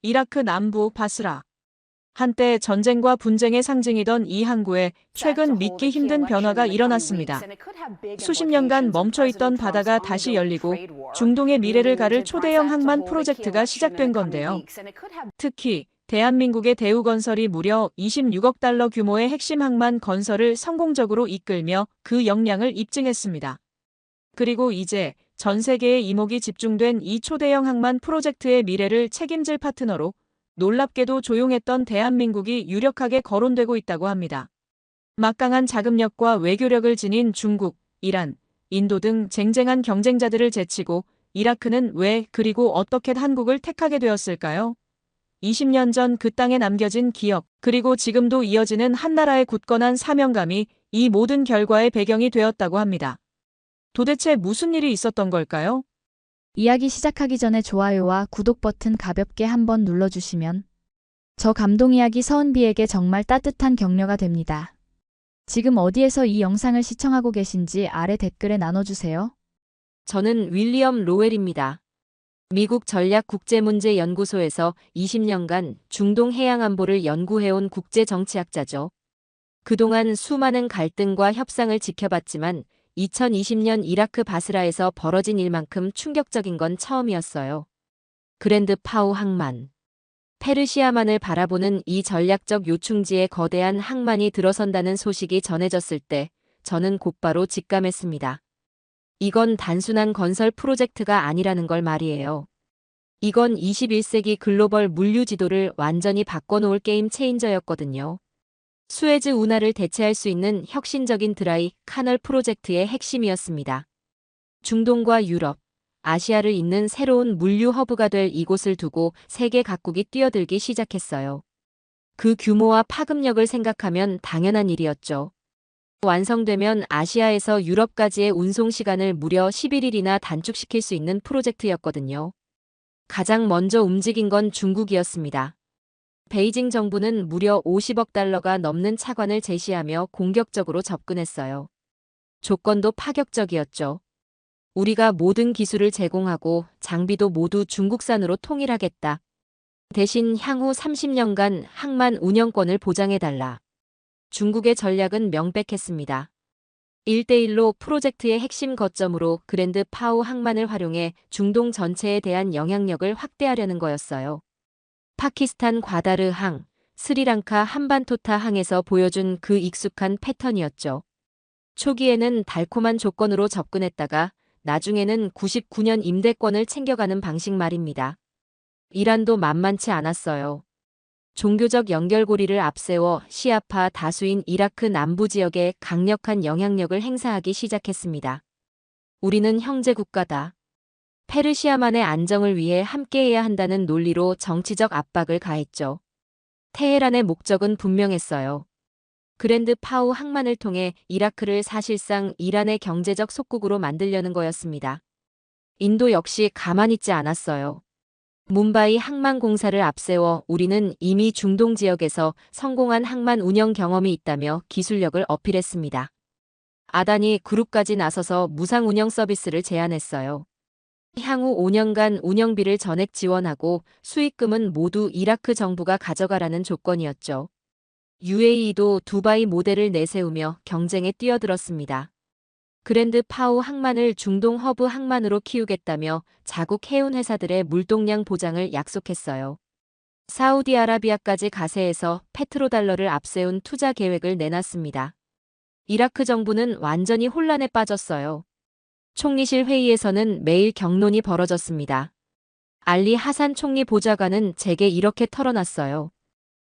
이라크 남부 바스라. 한때 전쟁과 분쟁의 상징이던 이 항구에 최근 믿기 힘든 변화가 일어났습니다. 수십 년간 멈춰있던 바다가 다시 열리고 중동의 미래를 가를 초대형 항만 프로젝트가 시작된 건데요. 특히 대한민국의 대우건설이 무려 26억 달러 규모의 핵심 항만 건설을 성공적으로 이끌며 그 역량을 입증했습니다. 그리고 이제 전 세계의 이목이 집중된 이 초대형 항만 프로젝트의 미래를 책임질 파트너로 놀랍게도 조용했던 대한민국이 유력하게 거론되고 있다고 합니다. 막강한 자금력과 외교력을 지닌 중국, 이란, 인도 등 쟁쟁한 경쟁자들을 제치고 이라크는 왜 그리고 어떻게 한국을 택하게 되었을까요? 20년 전 그 땅에 남겨진 기억, 그리고 지금도 이어지는 한나라의 굳건한 사명감이 이 모든 결과의 배경이 되었다고 합니다. 도대체 무슨 일이 있었던 걸까요? 이야기 시작하기 전에 좋아요와 구독 버튼 가볍게 한번 눌러주시면 저 감동 이야기 서은비에게 정말 따뜻한 격려가 됩니다. 지금 어디에서 이 영상을 시청하고 계신지 아래 댓글에 나눠주세요. 저는 윌리엄 로웰입니다. 미국 전략국제문제연구소에서 20년간 중동 해양안보를 연구해온 국제정치학자죠. 그동안 수많은 갈등과 협상을 지켜봤지만 2020년 이라크 바스라에서 벌어진 일만큼 충격적인 건 처음이었어요. 그랜드 파우 항만. 페르시아만을 바라보는 이 전략적 요충지에 거대한 항만이 들어선다는 소식이 전해졌을 때 저는 곧바로 직감했습니다. 이건 단순한 건설 프로젝트가 아니라는 걸 말이에요. 이건 21세기 글로벌 물류 지도를 완전히 바꿔놓을 게임 체인저였거든요. 수에즈 운하를 대체할 수 있는 혁신적인 드라이 카널 프로젝트의 핵심이었습니다. 중동과 유럽, 아시아를 잇는 새로운 물류 허브가 될 이곳을 두고 세계 각국이 뛰어들기 시작했어요. 그 규모와 파급력을 생각하면 당연한 일이었죠. 완성되면 아시아에서 유럽까지의 운송 시간을 무려 11일이나 단축시킬 수 있는 프로젝트였거든요. 가장 먼저 움직인 건 중국이었습니다. 베이징 정부는 무려 50억 달러가 넘는 차관을 제시하며 공격적으로 접근했어요. 조건도 파격적이었죠. 우리가 모든 기술을 제공하고 장비도 모두 중국산으로 통일하겠다. 대신 향후 30년간 항만 운영권을 보장해달라. 중국의 전략은 명백했습니다. 1대1로 프로젝트의 핵심 거점으로 그랜드 파우 항만을 활용해 중동 전체에 대한 영향력을 확대하려는 거였어요. 파키스탄 과다르 항, 스리랑카 한반토타 항에서 보여준 그 익숙한 패턴이었죠. 초기에는 달콤한 조건으로 접근했다가 나중에는 99년 임대권을 챙겨가는 방식 말입니다. 이란도 만만치 않았어요. 종교적 연결고리를 앞세워 시아파 다수인 이라크 남부 지역에 강력한 영향력을 행사하기 시작했습니다. 우리는 형제국가다. 페르시아만의 안정을 위해 함께해야 한다는 논리로 정치적 압박을 가했죠. 테헤란의 목적은 분명했어요. 그랜드 파우 항만을 통해 이라크를 사실상 이란의 경제적 속국으로 만들려는 거였습니다. 인도 역시 가만히 있지 않았어요. 뭄바이 항만 공사를 앞세워 우리는 이미 중동 지역에서 성공한 항만 운영 경험이 있다며 기술력을 어필했습니다. 아다니 그룹까지 나서서 무상 운영 서비스를 제안했어요. 향후 5년간 운영비를 전액 지원하고 수익금은 모두 이라크 정부가 가져가라는 조건이었죠. UAE도 두바이 모델을 내세우며 경쟁에 뛰어들었습니다. 그랜드 파우 항만을 중동 허브 항만으로 키우겠다며 자국 해운 회사들의 물동량 보장을 약속했어요. 사우디아라비아까지 가세해서 페트로달러를 앞세운 투자 계획을 내놨습니다. 이라크 정부는 완전히 혼란에 빠졌어요. 총리실 회의에서는 매일 격론이 벌어졌습니다. 알리 하산 총리 보좌관은 제게 이렇게 털어놨어요.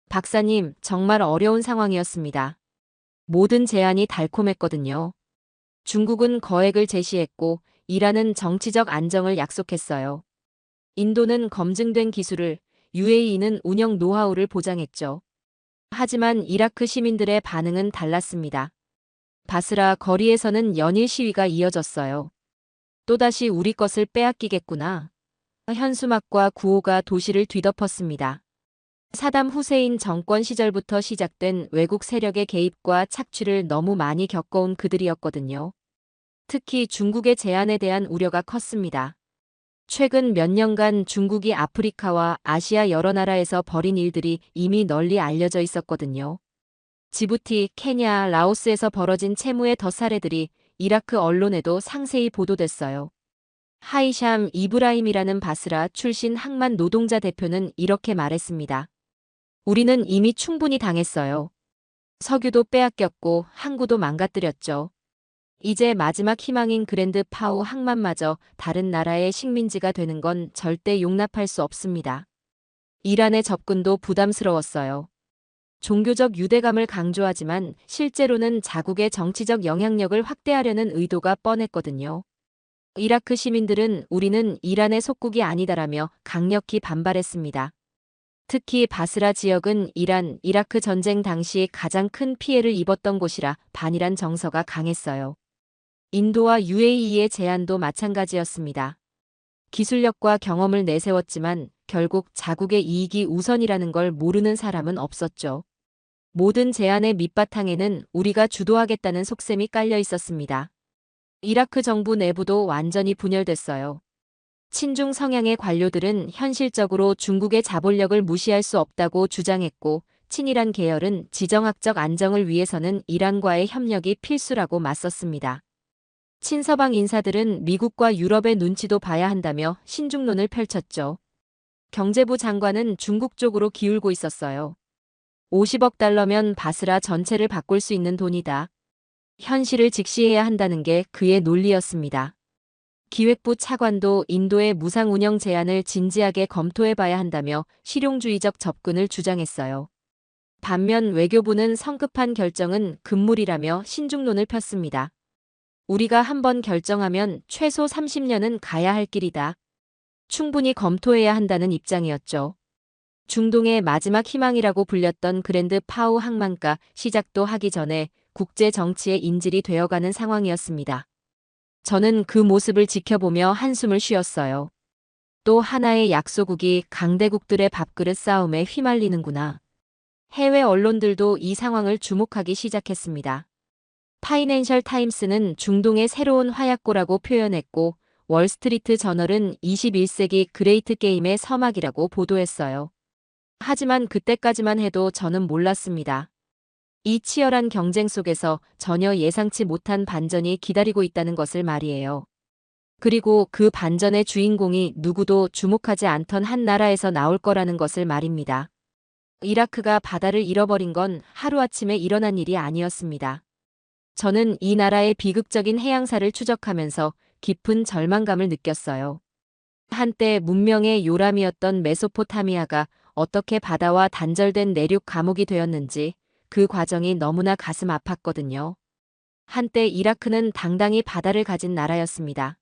박사님, 정말 어려운 상황이었습니다. 모든 제안이 달콤했거든요. 중국은 거액을 제시했고 이란은 정치적 안정을 약속했어요. 인도는 검증된 기술을, UAE는 운영 노하우를 보장했죠. 하지만 이라크 시민들의 반응은 달랐습니다. 바스라 거리에서는 연일 시위가 이어졌어요. 또다시 우리 것을 빼앗기겠구나. 현수막과 구호가 도시를 뒤덮었습니다. 사담 후세인 정권 시절부터 시작된 외국 세력의 개입과 착취를 너무 많이 겪어온 그들이었거든요. 특히 중국의 제안에 대한 우려가 컸습니다. 최근 몇 년간 중국이 아프리카와 아시아 여러 나라에서 벌인 일들이 이미 널리 알려져 있었거든요. 지부티, 케냐, 라오스에서 벌어진 채무의 덧사례들이 이라크 언론에도 상세히 보도됐어요. 하이샴 이브라임이라는 바스라 출신 항만 노동자 대표는 이렇게 말했습니다. 우리는 이미 충분히 당했어요. 석유도 빼앗겼고 항구도 망가뜨렸죠. 이제 마지막 희망인 그랜드 파우 항만마저 다른 나라의 식민지가 되는 건 절대 용납할 수 없습니다. 이란의 접근도 부담스러웠어요. 종교적 유대감을 강조하지만 실제로는 자국의 정치적 영향력을 확대하려는 의도가 뻔했거든요. 이라크 시민들은 우리는 이란의 속국이 아니다라며 강력히 반발했습니다. 특히 바스라 지역은 이란, 이라크 전쟁 당시 가장 큰 피해를 입었던 곳이라 반이란 정서가 강했어요. 인도와 UAE의 제안도 마찬가지였습니다. 기술력과 경험을 내세웠지만 결국 자국의 이익이 우선이라는 걸 모르는 사람은 없었죠. 모든 제안의 밑바탕에는 우리가 주도하겠다는 속셈이 깔려 있었습니다. 이라크 정부 내부도 완전히 분열됐어요. 친중 성향의 관료들은 현실적으로 중국의 자본력을 무시할 수 없다고 주장했고, 친이란 계열은 지정학적 안정을 위해서는 이란과의 협력이 필수라고 맞섰습니다. 친서방 인사들은 미국과 유럽의 눈치도 봐야 한다며 신중론을 펼쳤죠. 경제부 장관은 중국 쪽으로 기울고 있었어요. 50억 달러면 바스라 전체를 바꿀 수 있는 돈이다. 현실을 직시해야 한다는 게 그의 논리였습니다. 기획부 차관도 인도의 무상 운영 제안을 진지하게 검토해봐야 한다며 실용주의적 접근을 주장했어요. 반면 외교부는 성급한 결정은 금물이라며 신중론을 폈습니다. 우리가 한번 결정하면 최소 30년은 가야 할 길이다. 충분히 검토해야 한다는 입장이었죠. 중동의 마지막 희망이라고 불렸던 그랜드 파우 항만가 시작도 하기 전에 국제 정치의 인질이 되어가는 상황이었습니다. 저는 그 모습을 지켜보며 한숨을 쉬었어요. 또 하나의 약소국이 강대국들의 밥그릇 싸움에 휘말리는구나. 해외 언론들도 이 상황을 주목하기 시작했습니다. 파이낸셜 타임스는 중동의 새로운 화약고라고 표현했고, 월스트리트 저널은 21세기 그레이트 게임의 서막이라고 보도했어요. 하지만 그때까지만 해도 저는 몰랐습니다. 이 치열한 경쟁 속에서 전혀 예상치 못한 반전이 기다리고 있다는 것을 말이에요. 그리고 그 반전의 주인공이 누구도 주목하지 않던 한 나라에서 나올 거라는 것을 말입니다. 이라크가 바다를 잃어버린 건 하루아침에 일어난 일이 아니었습니다. 저는 이 나라의 비극적인 해양사를 추적하면서 깊은 절망감을 느꼈어요. 한때 문명의 요람이었던 메소포타미아가 어떻게 바다와 단절된 내륙 감옥이 되었는지 그 과정이 너무나 가슴 아팠거든요. 한때 이라크는 당당히 바다를 가진 나라였습니다.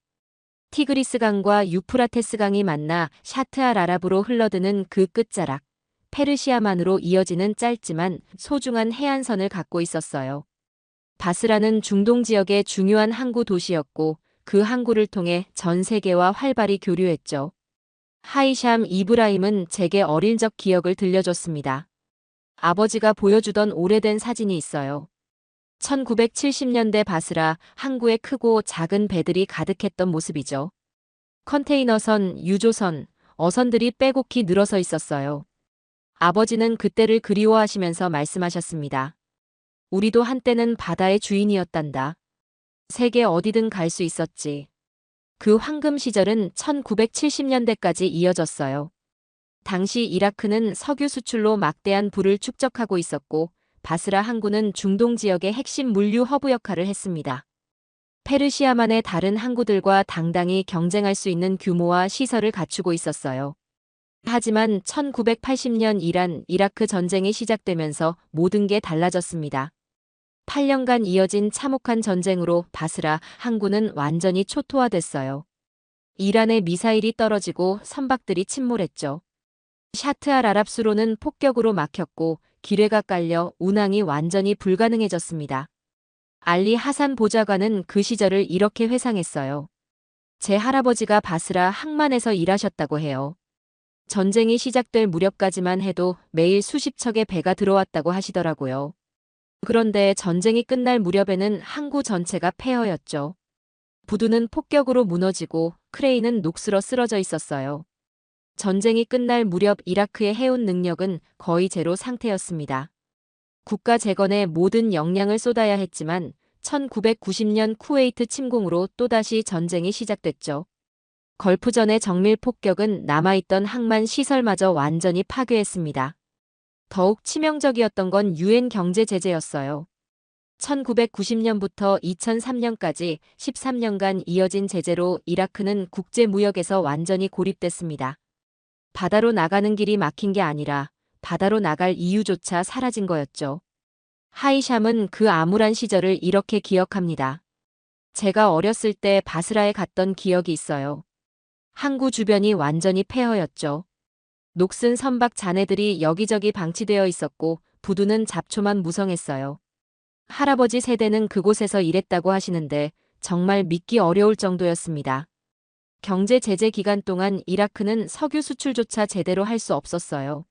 티그리스강과 유프라테스강이 만나 샤트알 아랍으로 흘러드는 그 끝자락, 페르시아만으로 이어지는 짧지만 소중한 해안선을 갖고 있었어요. 바스라는 중동 지역의 중요한 항구 도시였고 그 항구를 통해 전 세계와 활발히 교류했죠. 하이샴 이브라임은 제게 어릴 적 기억을 들려줬습니다. 아버지가 보여주던 오래된 사진이 있어요. 1970년대 바스라 항구에 크고 작은 배들이 가득했던 모습이죠. 컨테이너선, 유조선, 어선들이 빼곡히 늘어서 있었어요. 아버지는 그때를 그리워하시면서 말씀하셨습니다. 우리도 한때는 바다의 주인이었단다. 세계 어디든 갈 수 있었지. 그 황금 시절은 1970년대까지 이어졌어요. 당시 이라크는 석유 수출로 막대한 부를 축적하고 있었고 바스라 항구는 중동 지역의 핵심 물류 허브 역할을 했습니다. 페르시아만의 다른 항구들과 당당히 경쟁할 수 있는 규모와 시설을 갖추고 있었어요. 하지만 1980년 이라크 전쟁이 시작되면서 모든 게 달라졌습니다. 8년간 이어진 참혹한 전쟁으로 바스라 항구는 완전히 초토화됐어요. 이란의 미사일이 떨어지고 선박들이 침몰했죠. 샤트알 아랍수로는 폭격으로 막혔고 기뢰가 깔려 운항이 완전히 불가능해졌습니다. 알리 하산 보좌관은 그 시절을 이렇게 회상했어요. 제 할아버지가 바스라 항만에서 일하셨다고 해요. 전쟁이 시작될 무렵까지만 해도 매일 수십 척의 배가 들어왔다고 하시더라고요. 그런데 전쟁이 끝날 무렵에는 항구 전체가 폐허였죠. 부두는 폭격으로 무너지고 크레인은 녹슬어 쓰러져 있었어요. 전쟁이 끝날 무렵 이라크의 해운 능력은 거의 제로 상태였습니다. 국가 재건에 모든 역량을 쏟아야 했지만 1990년 쿠웨이트 침공으로 또다시 전쟁이 시작됐죠. 걸프전의 정밀 폭격은 남아있던 항만 시설마저 완전히 파괴했습니다. 더욱 치명적이었던 건 유엔 경제 제재였어요. 1990년부터 2003년까지 13년간 이어진 제재로 이라크는 국제 무역에서 완전히 고립됐습니다. 바다로 나가는 길이 막힌 게 아니라 바다로 나갈 이유조차 사라진 거였죠. 하이샴은 그 암울한 시절을 이렇게 기억합니다. 제가 어렸을 때 바스라에 갔던 기억이 있어요. 항구 주변이 완전히 폐허였죠. 녹슨 선박 잔해들이 여기저기 방치되어 있었고 부두는 잡초만 무성했어요. 할아버지 세대는 그곳에서 일했다고 하시는데 정말 믿기 어려울 정도였습니다. 경제 제재 기간 동안 이라크는 석유 수출조차 제대로 할 수 없었어요.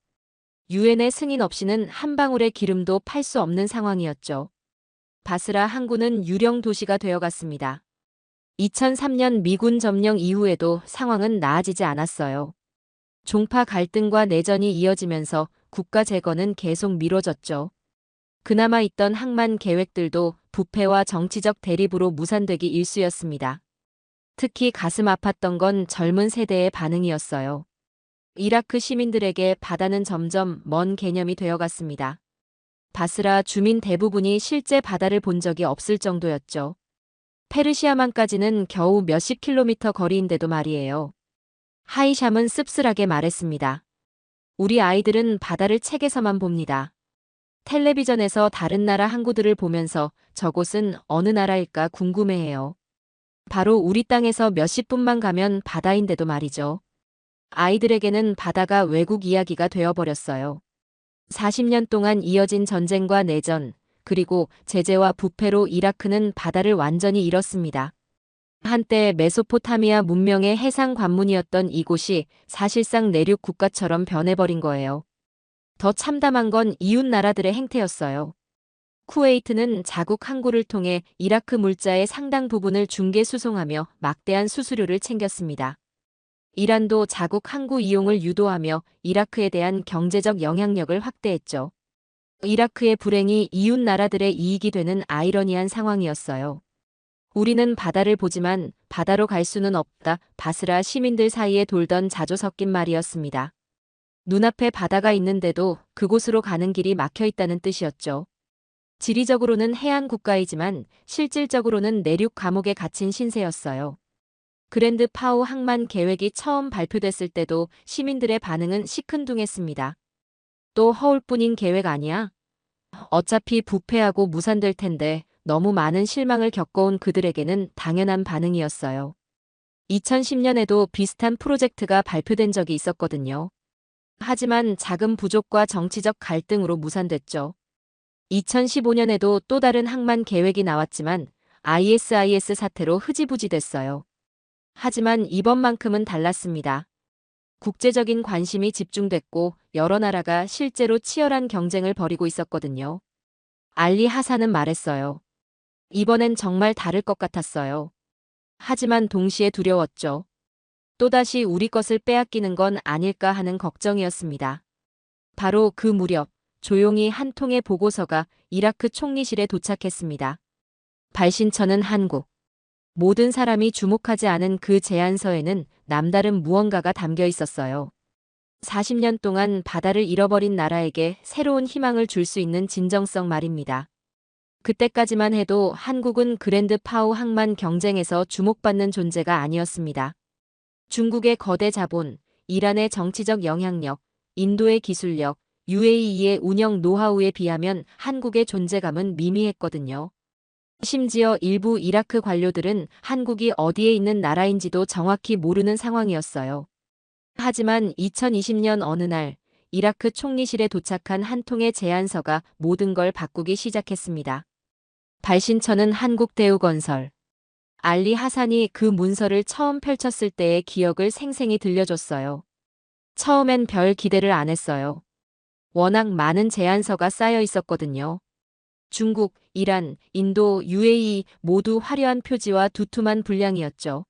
유엔의 승인 없이는 한 방울의 기름도 팔 수 없는 상황이었죠. 바스라 항구는 유령 도시가 되어갔습니다. 2003년 미군 점령 이후에도 상황은 나아지지 않았어요. 종파 갈등과 내전이 이어지면서 국가 재건은 계속 미뤄졌죠. 그나마 있던 항만 계획들도 부패와 정치적 대립으로 무산되기 일쑤였습니다. 특히 가슴 아팠던 건 젊은 세대의 반응이었어요. 이라크 시민들에게 바다는 점점 먼 개념이 되어갔습니다. 바스라 주민 대부분이 실제 바다를 본 적이 없을 정도였죠. 페르시아만까지는 겨우 몇십 킬로미터 거리인데도 말이에요. 하이샴은 씁쓸하게 말했습니다. 우리 아이들은 바다를 책에서만 봅니다. 텔레비전에서 다른 나라 항구들을 보면서 저곳은 어느 나라일까 궁금해해요. 바로 우리 땅에서 몇십 분만 가면 바다인데도 말이죠. 아이들에게는 바다가 외국 이야기가 되어버렸어요. 40년 동안 이어진 전쟁과 내전, 그리고 제재와 부패로 이라크는 바다를 완전히 잃었습니다. 한때 메소포타미아 문명의 해상 관문이었던 이곳이 사실상 내륙 국가처럼 변해버린 거예요. 더 참담한 건 이웃 나라들의 행태였어요. 쿠웨이트는 자국 항구를 통해 이라크 물자의 상당 부분을 중개 수송하며 막대한 수수료를 챙겼습니다. 이란도 자국 항구 이용을 유도하며 이라크에 대한 경제적 영향력을 확대했죠. 이라크의 불행이 이웃 나라들의 이익이 되는 아이러니한 상황이었어요. 우리는 바다를 보지만 바다로 갈 수는 없다. 바스라 시민들 사이에 돌던 자조 섞인 말이었습니다. 눈앞에 바다가 있는데도 그곳으로 가는 길이 막혀 있다는 뜻이었죠. 지리적으로는 해안 국가이지만 실질적으로는 내륙 감옥에 갇힌 신세였어요. 그랜드 파우 항만 계획이 처음 발표됐을 때도 시민들의 반응은 시큰둥했습니다. 또 허울뿐인 계획 아니야? 어차피 부패하고 무산될 텐데 너무 많은 실망을 겪어온 그들에게는 당연한 반응이었어요. 2010년에도 비슷한 프로젝트가 발표된 적이 있었거든요. 하지만 자금 부족과 정치적 갈등으로 무산됐죠. 2015년에도 또 다른 항만 계획이 나왔지만 ISIS 사태로 흐지부지 됐어요. 하지만 이번만큼은 달랐습니다. 국제적인 관심이 집중됐고 여러 나라가 실제로 치열한 경쟁을 벌이고 있었거든요. 알리 하산은 말했어요. 이번엔 정말 다를 것 같았어요. 하지만 동시에 두려웠죠. 또다시 우리 것을 빼앗기는 건 아닐까 하는 걱정이었습니다. 바로 그 무렵 조용히 한 통의 보고서가 이라크 총리실에 도착했습니다. 발신처는 한국. 모든 사람이 주목하지 않은 그 제안서에는 남다른 무언가가 담겨 있었어요. 40년 동안 바다를 잃어버린 나라에게 새로운 희망을 줄 수 있는 진정성 말입니다. 그때까지만 해도 한국은 그랜드 파우 항만 경쟁에서 주목받는 존재가 아니었습니다. 중국의 거대 자본, 이란의 정치적 영향력, 인도의 기술력, UAE의 운영 노하우에 비하면 한국의 존재감은 미미했거든요. 심지어 일부 이라크 관료들은 한국이 어디에 있는 나라인지도 정확히 모르는 상황이었어요. 하지만 2020년 어느 날 이라크 총리실에 도착한 한 통의 제안서가 모든 걸 바꾸기 시작했습니다. 발신처는 한국대우건설. 알리 하산이 그 문서를 처음 펼쳤을 때의 기억을 생생히 들려줬어요. 처음엔 별 기대를 안 했어요. 워낙 많은 제안서가 쌓여 있었거든요. 중국, 이란, 인도, UAE 모두 화려한 표지와 두툼한 분량이었죠.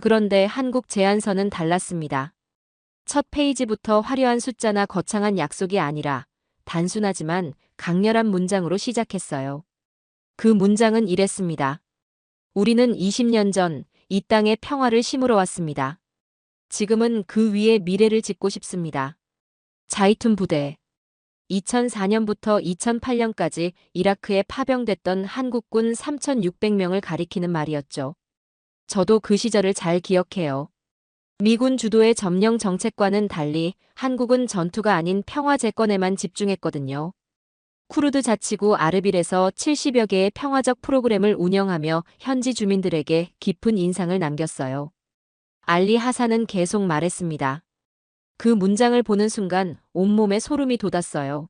그런데 한국 제안서는 달랐습니다. 첫 페이지부터 화려한 숫자나 거창한 약속이 아니라 단순하지만 강렬한 문장으로 시작했어요. 그 문장은 이랬습니다. 우리는 20년 전 이 땅에 평화를 심으러 왔습니다. 지금은 그 위에 미래를 짓고 싶습니다. 자이툰 부대. 2004년부터 2008년까지 이라크에 파병됐던 한국군 3,600명을 가리키는 말이었죠. 저도 그 시절을 잘 기억해요. 미군 주도의 점령 정책과는 달리 한국은 전투가 아닌 평화 재건에만 집중했거든요. 쿠르드 자치구 아르빌에서 70여 개의 평화적 프로그램을 운영하며 현지 주민들에게 깊은 인상을 남겼어요. 알리 하산은 계속 말했습니다. 그 문장을 보는 순간 온몸에 소름이 돋았어요.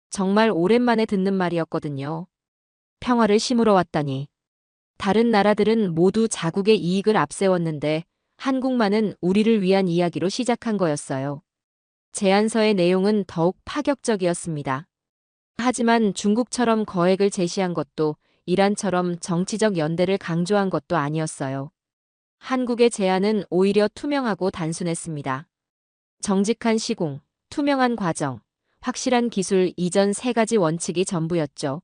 정말 오랜만에 듣는 말이었거든요. 평화를 심으러 왔다니. 다른 나라들은 모두 자국의 이익을 앞세웠는데 한국만은 우리를 위한 이야기로 시작한 거였어요. 제안서의 내용은 더욱 파격적이었습니다. 하지만 중국처럼 거액을 제시한 것도 이란처럼 정치적 연대를 강조한 것도 아니었어요. 한국의 제안은 오히려 투명하고 단순했습니다. 정직한 시공, 투명한 과정, 확실한 기술 이전 세 가지 원칙이 전부였죠.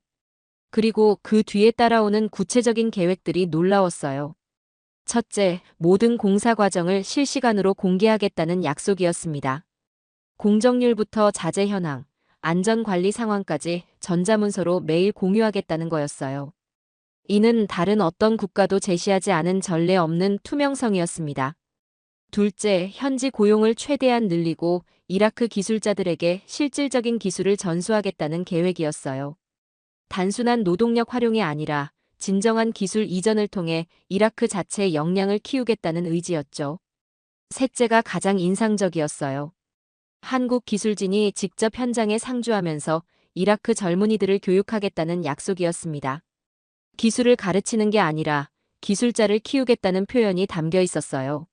그리고 그 뒤에 따라오는 구체적인 계획들이 놀라웠어요. 첫째, 모든 공사 과정을 실시간으로 공개하겠다는 약속이었습니다. 공정률부터 자재 현황, 안전관리 상황까지 전자문서로 매일 공유하겠다는 거였어요. 이는 다른 어떤 국가도 제시하지 않은 전례 없는 투명성이었습니다. 둘째, 현지 고용을 최대한 늘리고 이라크 기술자들에게 실질적인 기술을 전수하겠다는 계획이었어요. 단순한 노동력 활용이 아니라 진정한 기술 이전을 통해 이라크 자체의 역량을 키우겠다는 의지였죠. 셋째가 가장 인상적이었어요. 한국 기술진이 직접 현장에 상주하면서 이라크 젊은이들을 교육하겠다는 약속이었습니다. 기술을 가르치는 게 아니라 기술자를 키우겠다는 표현이 담겨 있었어요.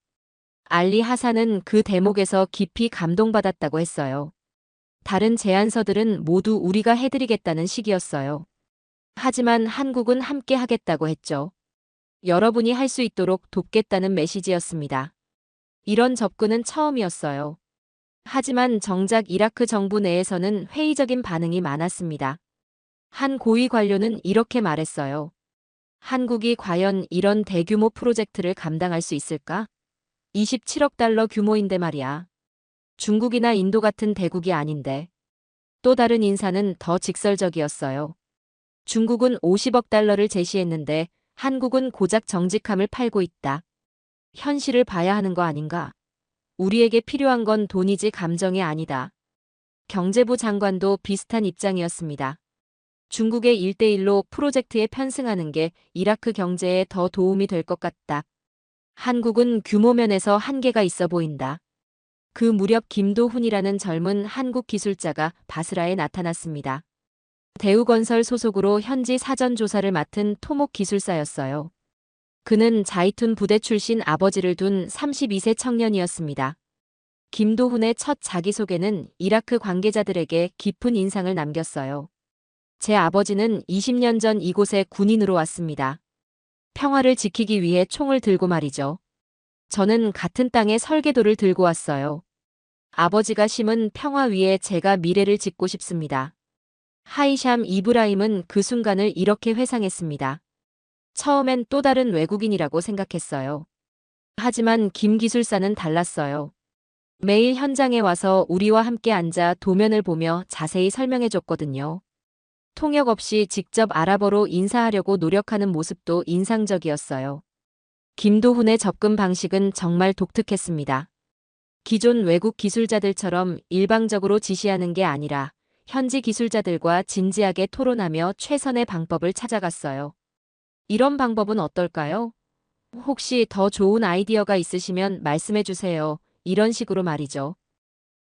알리 하산은 그 대목에서 깊이 감동받았다고 했어요. 다른 제안서들은 모두 우리가 해드리겠다는 식이었어요. 하지만 한국은 함께 하겠다고 했죠. 여러분이 할 수 있도록 돕겠다는 메시지였습니다. 이런 접근은 처음이었어요. 하지만 정작 이라크 정부 내에서는 회의적인 반응이 많았습니다. 한 고위 관료는 이렇게 말했어요. 한국이 과연 이런 대규모 프로젝트를 감당할 수 있을까? 27억 달러 규모인데 말이야. 중국이나 인도 같은 대국이 아닌데. 또 다른 인사는 더 직설적이었어요. 중국은 50억 달러를 제시했는데 한국은 고작 정직함을 팔고 있다. 현실을 봐야 하는 거 아닌가? 우리에게 필요한 건 돈이지 감정이 아니다. 경제부 장관도 비슷한 입장이었습니다. 중국의 1대1로 프로젝트에 편승하는 게 이라크 경제에 더 도움이 될 것 같다. 한국은 규모 면에서 한계가 있어 보인다. 그 무렵 김도훈이라는 젊은 한국 기술자가 바스라에 나타났습니다. 대우건설 소속으로 현지 사전 조사를 맡은 토목 기술사였어요. 그는 자이툰 부대 출신 아버지를 둔 32세 청년이었습니다. 김도훈의 첫 자기소개는 이라크 관계자들에게 깊은 인상을 남겼어요. 제 아버지는 20년 전 이곳에 군인으로 왔습니다. 평화를 지키기 위해 총을 들고 말이죠. 저는 같은 땅에 설계도를 들고 왔어요. 아버지가 심은 평화 위에 제가 미래를 짓고 싶습니다. 하이샴 이브라임은 그 순간을 이렇게 회상했습니다. 처음엔 또 다른 외국인이라고 생각했어요. 하지만 김 기술사는 달랐어요. 매일 현장에 와서 우리와 함께 앉아 도면을 보며 자세히 설명해줬거든요. 통역 없이 직접 아랍어로 인사하려고 노력하는 모습도 인상적이었어요. 김도훈의 접근 방식은 정말 독특했습니다. 기존 외국 기술자들처럼 일방적으로 지시하는 게 아니라 현지 기술자들과 진지하게 토론하며 최선의 방법을 찾아갔어요. 이런 방법은 어떨까요? 혹시 더 좋은 아이디어가 있으시면 말씀해 주세요. 이런 식으로 말이죠.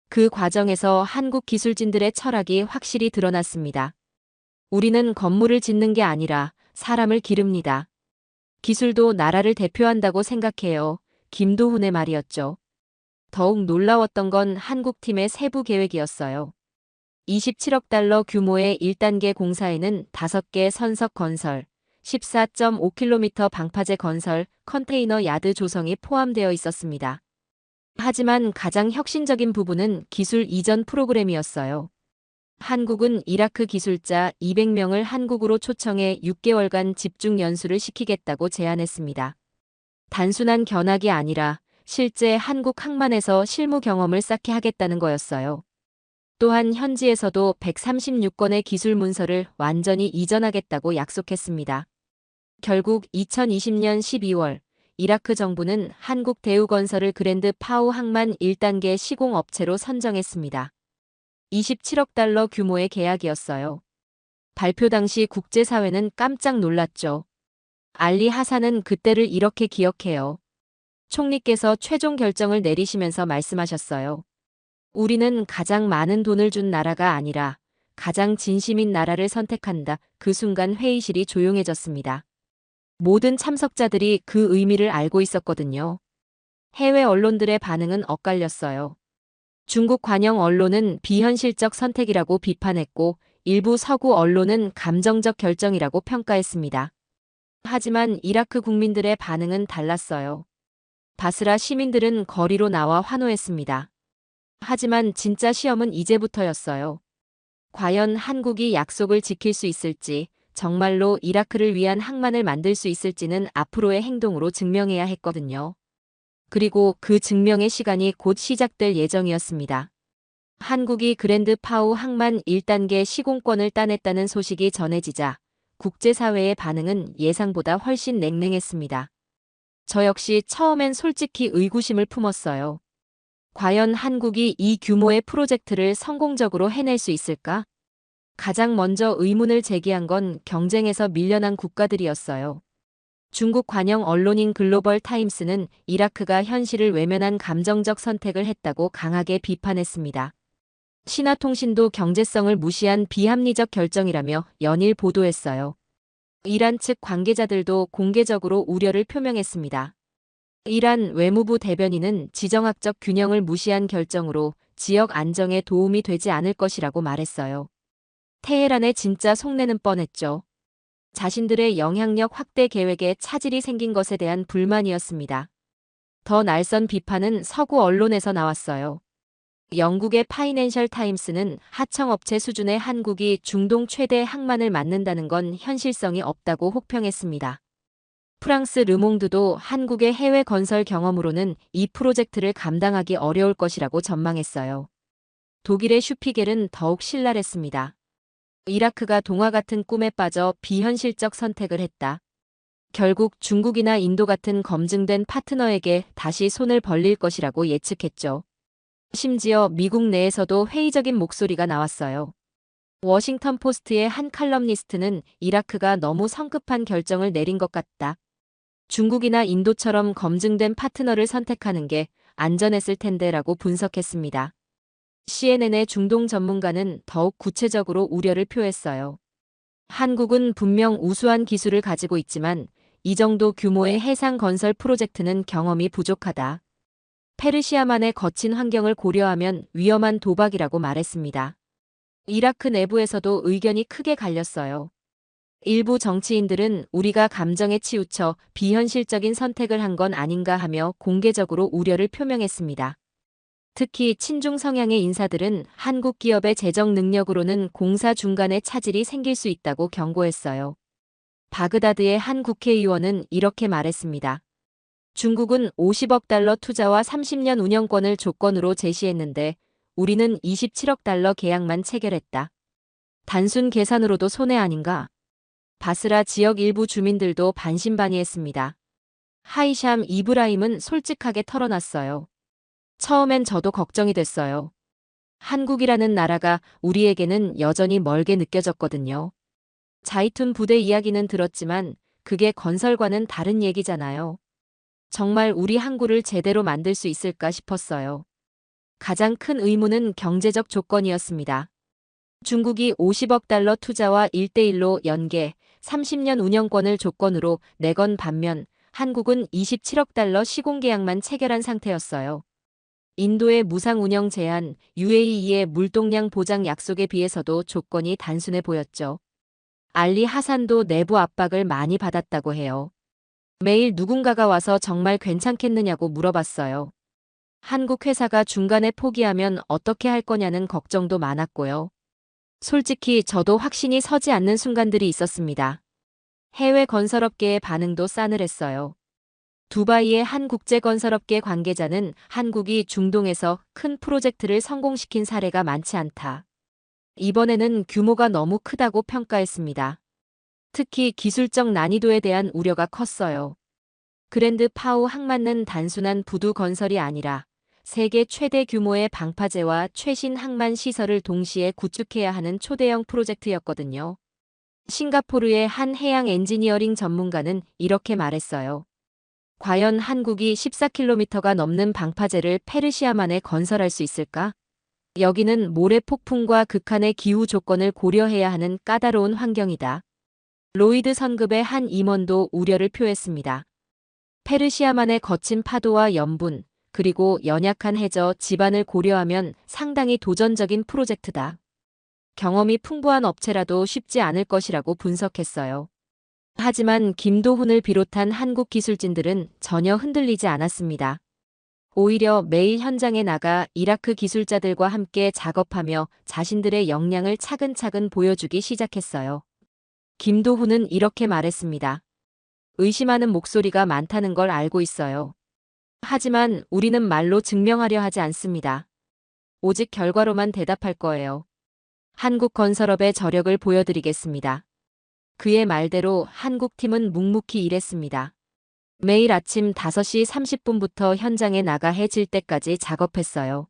그 과정에서 한국 기술진들의 철학이 확실히 드러났습니다. 우리는 건물을 짓는 게 아니라 사람을 기릅니다. 기술도 나라를 대표한다고 생각해요. 김도훈의 말이었죠. 더욱 놀라웠던 건 한국팀의 세부 계획이었어요. 27억 달러 규모의 1단계 공사에는 5개 선석 건설, 14.5km 방파제 건설, 컨테이너 야드 조성이 포함되어 있었습니다. 하지만 가장 혁신적인 부분은 기술 이전 프로그램이었어요. 한국은 이라크 기술자 200명을 한국으로 초청해 6개월간 집중 연수를 시키겠다고 제안했습니다. 단순한 견학이 아니라 실제 한국 항만에서 실무 경험을 쌓게 하겠다는 거였어요. 또한 현지에서도 136건의 기술 문서를 완전히 이전하겠다고 약속했습니다. 결국 2020년 12월 이라크 정부는 한국 대우건설을 그랜드 파우 항만 1단계 시공업체로 선정했습니다. 27억 달러 규모의 계약이었어요. 발표 당시 국제사회는 깜짝 놀랐죠. 알리 하산은 그때를 이렇게 기억해요. 총리께서 최종 결정을 내리시면서 말씀하셨어요. 우리는 가장 많은 돈을 준 나라가 아니라 가장 진심인 나라를 선택한다. 그 순간 회의실이 조용해졌습니다. 모든 참석자들이 그 의미를 알고 있었거든요. 해외 언론들의 반응은 엇갈렸어요. 중국 관영 언론은 비현실적 선택이라고 비판했고 일부 서구 언론은 감정적 결정이라고 평가했습니다. 하지만 이라크 국민들의 반응은 달랐어요. 바스라 시민들은 거리로 나와 환호했습니다. 하지만 진짜 시험은 이제부터였어요. 과연 한국이 약속을 지킬 수 있을지, 정말로 이라크를 위한 항만을 만들 수 있을지는 앞으로의 행동으로 증명해야 했거든요. 그리고 그 증명의 시간이 곧 시작될 예정이었습니다. 한국이 그랜드 파우 항만 1단계 시공권을 따냈다는 소식이 전해지자 국제사회의 반응은 예상보다 훨씬 냉랭했습니다. 저 역시 처음엔 솔직히 의구심을 품었어요. 과연 한국이 이 규모의 프로젝트를 성공적으로 해낼 수 있을까? 가장 먼저 의문을 제기한 건 경쟁에서 밀려난 국가들이었어요. 중국 관영 언론인 글로벌 타임스는 이라크가 현실을 외면한 감정적 선택을 했다고 강하게 비판했습니다. 신화통신도 경제성을 무시한 비합리적 결정이라며 연일 보도했어요. 이란 측 관계자들도 공개적으로 우려를 표명했습니다. 이란 외무부 대변인은 지정학적 균형을 무시한 결정으로 지역 안정에 도움이 되지 않을 것이라고 말했어요. 테헤란의 진짜 속내는 뻔했죠. 자신들의 영향력 확대 계획에 차질이 생긴 것에 대한 불만이었습니다. 더 날선 비판은 서구 언론에서 나왔어요. 영국의 파이낸셜 타임스는 하청업체 수준의 한국이 중동 최대 항만을 맡는다는 건 현실성이 없다고 혹평했습니다. 프랑스 르몽드도 한국의 해외 건설 경험으로는 이 프로젝트를 감당하기 어려울 것이라고 전망했어요. 독일의 슈피겔은 더욱 신랄했습니다. 이라크가 동화 같은 꿈에 빠져 비현실적 선택을 했다. 결국 중국이나 인도 같은 검증된 파트너에게 다시 손을 벌릴 것이라고 예측했죠. 심지어 미국 내에서도 회의적인 목소리가 나왔어요. 워싱턴 포스트의 한 칼럼니스트는 이라크가 너무 성급한 결정을 내린 것 같다. 중국이나 인도처럼 검증된 파트너를 선택하는 게 안전했을 텐데라고 분석했습니다. CNN의 중동 전문가는 더욱 구체적으로 우려를 표했어요. 한국은 분명 우수한 기술을 가지고 있지만 이 정도 규모의 해상 건설 프로젝트는 경험이 부족하다. 페르시아만의 거친 환경을 고려하면 위험한 도박이라고 말했습니다. 이라크 내부에서도 의견이 크게 갈렸어요. 일부 정치인들은 우리가 감정에 치우쳐 비현실적인 선택을 한 건 아닌가 하며 공개적으로 우려를 표명했습니다. 특히 친중 성향의 인사들은 한국 기업의 재정 능력으로는 공사 중간에 차질이 생길 수 있다고 경고했어요. 바그다드의 한 국회의원은 이렇게 말했습니다. 중국은 50억 달러 투자와 30년 운영권을 조건으로 제시했는데 우리는 27억 달러 계약만 체결했다. 단순 계산으로도 손해 아닌가? 바스라 지역 일부 주민들도 반신반의했습니다. 하이샴 이브라임은 솔직하게 털어놨어요. 처음엔 저도 걱정이 됐어요. 한국이라는 나라가 우리에게는 여전히 멀게 느껴졌거든요. 자이툰 부대 이야기는 들었지만 그게 건설과는 다른 얘기잖아요. 정말 우리 항구를 제대로 만들 수 있을까 싶었어요. 가장 큰 의문은 경제적 조건이었습니다. 중국이 50억 달러 투자와 1대1로 연계, 30년 운영권을 조건으로 내건 반면 한국은 27억 달러 시공계약만 체결한 상태였어요. 인도의 무상 운영 제한, UAE의 물동량 보장 약속에 비해서도 조건이 단순해 보였죠. 알리 하산도 내부 압박을 많이 받았다고 해요. 매일 누군가가 와서 정말 괜찮겠느냐고 물어봤어요. 한국 회사가 중간에 포기하면 어떻게 할 거냐는 걱정도 많았고요. 솔직히 저도 확신이 서지 않는 순간들이 있었습니다. 해외 건설업계의 반응도 싸늘했어요. 두바이의 한 국제건설업계 관계자는 한국이 중동에서 큰 프로젝트를 성공시킨 사례가 많지 않다. 이번에는 규모가 너무 크다고 평가했습니다. 특히 기술적 난이도에 대한 우려가 컸어요. 그랜드 파우 항만은 단순한 부두 건설이 아니라 세계 최대 규모의 방파제와 최신 항만 시설을 동시에 구축해야 하는 초대형 프로젝트였거든요. 싱가포르의 한 해양 엔지니어링 전문가는 이렇게 말했어요. 과연 한국이 14km가 넘는 방파제를 페르시아만에 건설할 수 있을까? 여기는 모래 폭풍과 극한의 기후 조건을 고려해야 하는 까다로운 환경이다. 로이드 선급의 한 임원도 우려를 표했습니다. 페르시아만의 거친 파도와 염분, 그리고 연약한 해저 지반을 고려하면 상당히 도전적인 프로젝트다. 경험이 풍부한 업체라도 쉽지 않을 것이라고 분석했어요. 하지만 김도훈을 비롯한 한국 기술진들은 전혀 흔들리지 않았습니다. 오히려 매일 현장에 나가 이라크 기술자들과 함께 작업하며 자신들의 역량을 차근차근 보여주기 시작했어요. 김도훈은 이렇게 말했습니다. 의심하는 목소리가 많다는 걸 알고 있어요. 하지만 우리는 말로 증명하려 하지 않습니다. 오직 결과로만 대답할 거예요. 한국 건설업의 저력을 보여드리겠습니다. 그의 말대로 한국팀은 묵묵히 일했습니다. 매일 아침 5시 30분부터 현장에 나가 해 질 때까지 작업했어요.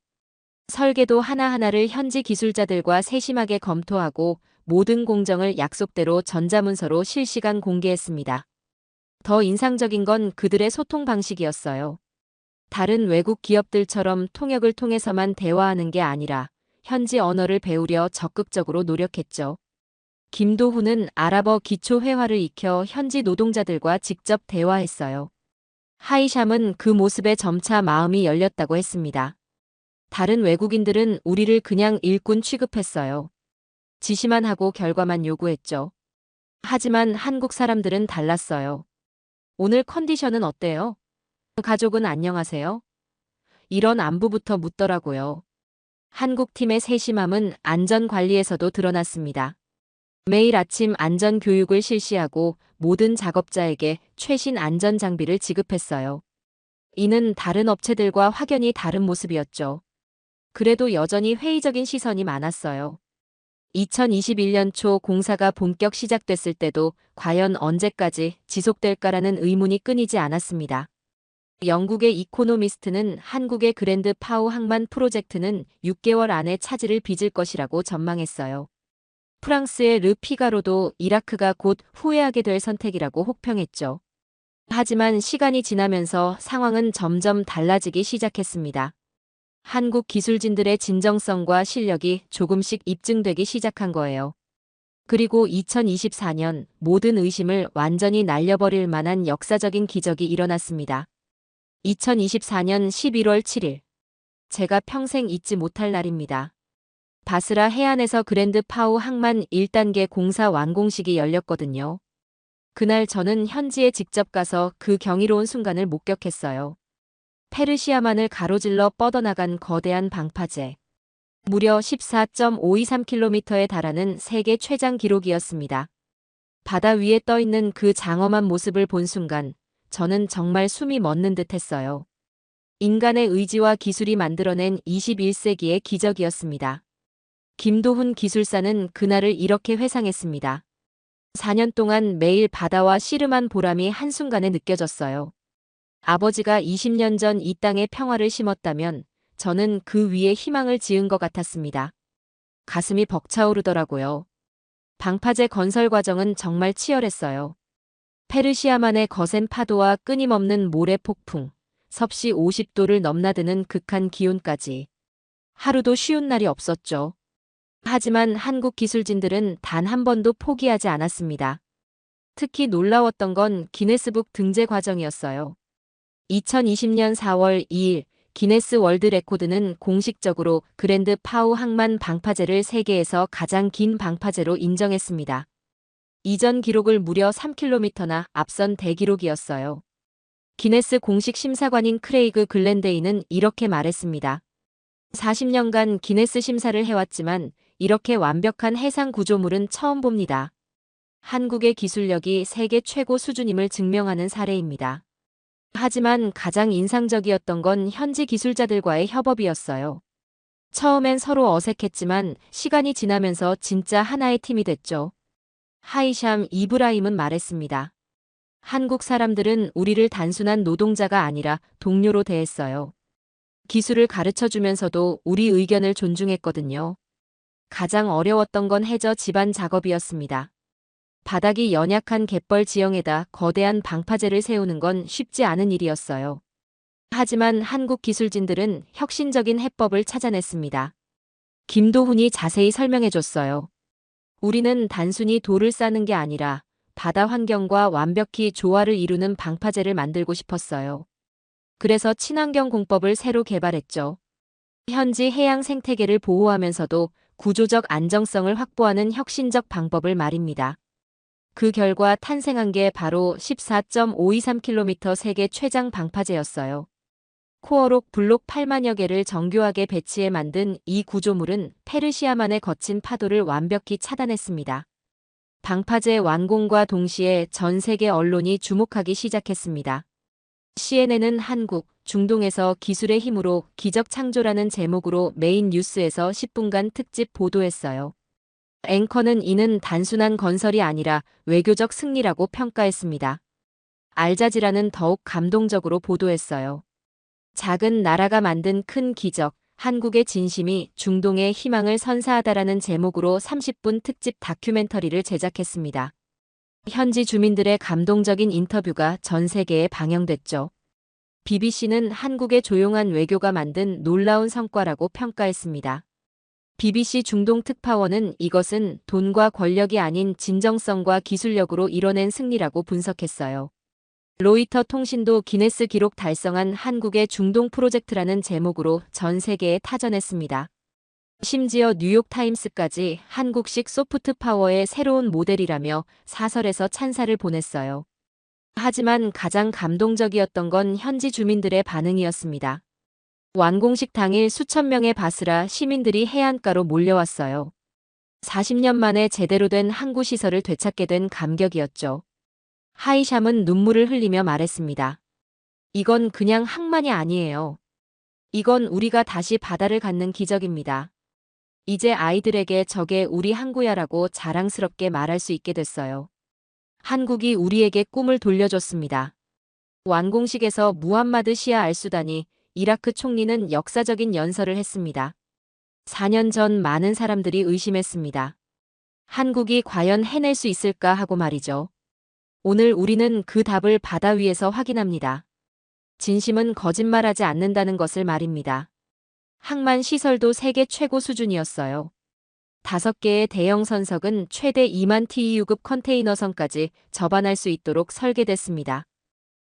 설계도 하나하나를 현지 기술자들과 세심하게 검토하고 모든 공정을 약속대로 전자문서로 실시간 공개했습니다. 더 인상적인 건 그들의 소통 방식이었어요. 다른 외국 기업들처럼 통역을 통해서만 대화하는 게 아니라 현지 언어를 배우려 적극적으로 노력했죠. 김도훈은 아랍어 기초 회화를 익혀 현지 노동자들과 직접 대화했어요. 하이샴은 그 모습에 점차 마음이 열렸다고 했습니다. 다른 외국인들은 우리를 그냥 일꾼 취급했어요. 지시만 하고 결과만 요구했죠. 하지만 한국 사람들은 달랐어요. 오늘 컨디션은 어때요? 가족은 안녕하세요? 이런 안부부터 묻더라고요. 한국 팀의 세심함은 안전 관리에서도 드러났습니다. 매일 아침 안전 교육을 실시하고 모든 작업자에게 최신 안전 장비를 지급했어요. 이는 다른 업체들과 확연히 다른 모습이었죠. 그래도 여전히 회의적인 시선이 많았어요. 2021년 초 공사가 본격 시작됐을 때도 과연 언제까지 지속될까라는 의문이 끊이지 않았습니다. 영국의 이코노미스트는 한국의 그랜드 파우 항만 프로젝트는 6개월 안에 차질을 빚을 것이라고 전망했어요. 프랑스의 르 피가로도 이라크가 곧 후회하게 될 선택이라고 혹평했죠. 하지만 시간이 지나면서 상황은 점점 달라지기 시작했습니다. 한국 기술진들의 진정성과 실력이 조금씩 입증되기 시작한 거예요. 그리고 2024년 모든 의심을 완전히 날려버릴 만한 역사적인 기적이 일어났습니다. 2024년 11월 7일. 제가 평생 잊지 못할 날입니다. 바스라 해안에서 그랜드 파우 항만 1단계 공사 완공식이 열렸거든요. 그날 저는 현지에 직접 가서 그 경이로운 순간을 목격했어요. 페르시아만을 가로질러 뻗어나간 거대한 방파제. 무려 14.523km에 달하는 세계 최장 기록이었습니다. 바다 위에 떠있는 그 장엄한 모습을 본 순간 저는 정말 숨이 멎는 듯 했어요. 인간의 의지와 기술이 만들어낸 21세기의 기적이었습니다. 김도훈 기술사는 그날을 이렇게 회상했습니다. 4년 동안 매일 바다와 씨름한 보람이 한순간에 느껴졌어요. 아버지가 20년 전 이 땅에 평화를 심었다면 저는 그 위에 희망을 지은 것 같았습니다. 가슴이 벅차오르더라고요. 방파제 건설 과정은 정말 치열했어요. 페르시아만의 거센 파도와 끊임없는 모래 폭풍, 섭씨 50도를 넘나드는 극한 기온까지. 하루도 쉬운 날이 없었죠. 하지만 한국 기술진들은 단 한 번도 포기하지 않았습니다. 특히 놀라웠던 건 기네스북 등재 과정이었어요. 2020년 4월 2일 기네스 월드 레코드는 공식적으로 그랜드 파우 항만 방파제를 세계에서 가장 긴 방파제로 인정했습니다. 이전 기록을 무려 3km나 앞선 대기록이었어요. 기네스 공식 심사관인 크레이그 글렌데이는 이렇게 말했습니다. 40년간 기네스 심사를 해왔지만 이렇게 완벽한 해상 구조물은 처음 봅니다. 한국의 기술력이 세계 최고 수준임을 증명하는 사례입니다. 하지만 가장 인상적이었던 건 현지 기술자들과의 협업이었어요. 처음엔 서로 어색했지만 시간이 지나면서 진짜 하나의 팀이 됐죠. 하이샴 이브라임은 말했습니다. 한국 사람들은 우리를 단순한 노동자가 아니라 동료로 대했어요. 기술을 가르쳐주면서도 우리 의견을 존중했거든요. 가장 어려웠던 건 해저 집안 작업이었습니다. 바닥이 연약한 갯벌 지형에다 거대한 방파제를 세우는 건 쉽지 않은 일이었어요. 하지만 한국 기술진들은 혁신적인 해법을 찾아냈습니다. 김도훈이 자세히 설명해줬어요. 우리는 단순히 돌을 싸는 게 아니라 바다 환경과 완벽히 조화를 이루는 방파제를 만들고 싶었어요. 그래서 친환경 공법을 새로 개발했죠. 현지 해양 생태계를 보호하면서도 구조적 안정성을 확보하는 혁신적 방법을 말입니다. 그 결과 탄생한 게 바로 14.523km 세계 최장 방파제였어요. 코어록 블록 8만여 개를 정교하게 배치해 만든 이 구조물은 페르시아만의 거친 파도를 완벽히 차단했습니다. 방파제 완공과 동시에 전 세계 언론이 주목하기 시작했습니다. CNN은 한국, 중동에서 기술의 힘으로 기적 창조라는 제목으로 메인 뉴스에서 10분간 특집 보도했어요. 앵커는 이는 단순한 건설이 아니라 외교적 승리라고 평가했습니다. 알자지라는 더욱 감동적으로 보도했어요. 작은 나라가 만든 큰 기적, 한국의 진심이 중동의 희망을 선사하다라는 제목으로 30분 특집 다큐멘터리를 제작했습니다. 현지 주민들의 감동적인 인터뷰가 전 세계에 방영됐죠. BBC는 한국의 조용한 외교가 만든 놀라운 성과라고 평가했습니다. BBC 중동 특파원은 이것은 돈과 권력이 아닌 진정성과 기술력으로 이뤄낸 승리라고 분석했어요. 로이터 통신도 기네스 기록 달성한 한국의 중동 프로젝트라는 제목으로 전 세계에 타전했습니다. 심지어 뉴욕타임스까지 한국식 소프트 파워의 새로운 모델이라며 사설에서 찬사를 보냈어요. 하지만 가장 감동적이었던 건 현지 주민들의 반응이었습니다. 완공식 당일 수천 명의 바스라 시민들이 해안가로 몰려왔어요. 40년 만에 제대로 된 항구 시설을 되찾게 된 감격이었죠. 하이샴은 눈물을 흘리며 말했습니다. 이건 그냥 항만이 아니에요. 이건 우리가 다시 바다를 갖는 기적입니다. 이제 아이들에게 저게 우리 항구야라고 자랑스럽게 말할 수 있게 됐어요. 한국이 우리에게 꿈을 돌려줬습니다. 완공식에서 무함마드 시아 알수다니 이라크 총리는 역사적인 연설을 했습니다. 4년 전 많은 사람들이 의심했습니다. 한국이 과연 해낼 수 있을까 하고 말이죠. 오늘 우리는 그 답을 바다 위에서 확인합니다. 진심은 거짓말하지 않는다는 것을 말입니다. 항만 시설도 세계 최고 수준이었어요. 5개의 대형 선석은 최대 2만 TEU급 컨테이너선까지 접안할 수 있도록 설계됐습니다.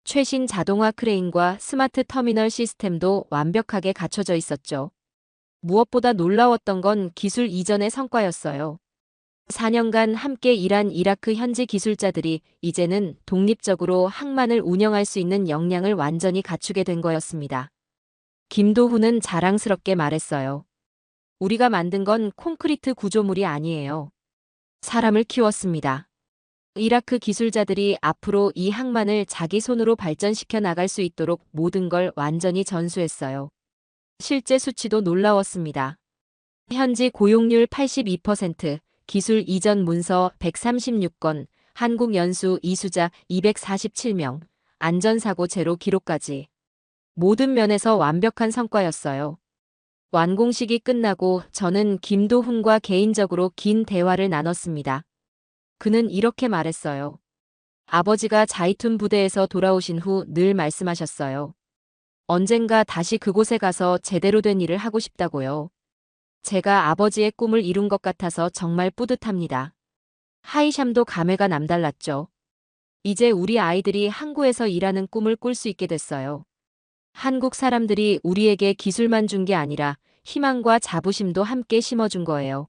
최신 자동화 크레인과 스마트 터미널 시스템도 완벽하게 갖춰져 있었죠. 무엇보다 놀라웠던 건 기술 이전의 성과였어요. 4년간 함께 일한 이라크 현지 기술자들이 이제는 독립적으로 항만을 운영할 수 있는 역량을 완전히 갖추게 된 거였습니다. 김도훈은 자랑스럽게 말했어요. 우리가 만든 건 콘크리트 구조물이 아니에요. 사람을 키웠습니다. 이라크 기술자들이 앞으로 이 항만을 자기 손으로 발전시켜 나갈 수 있도록 모든 걸 완전히 전수했어요. 실제 수치도 놀라웠습니다. 현지 고용률 82%, 기술 이전 문서 136건, 한국 연수 이수자 247명, 안전사고 제로 기록까지. 모든 면에서 완벽한 성과였어요. 완공식이 끝나고 저는 김도훈과 개인적으로 긴 대화를 나눴습니다. 그는 이렇게 말했어요. 아버지가 자이툰 부대에서 돌아오신 후 늘 말씀하셨어요. 언젠가 다시 그곳에 가서 제대로 된 일을 하고 싶다고요. 제가 아버지의 꿈을 이룬 것 같아서 정말 뿌듯합니다. 하이샴도 감회가 남달랐죠. 이제 우리 아이들이 항구에서 일하는 꿈을 꿀 수 있게 됐어요. 한국 사람들이 우리에게 기술만 준 게 아니라 희망과 자부심도 함께 심어준 거예요.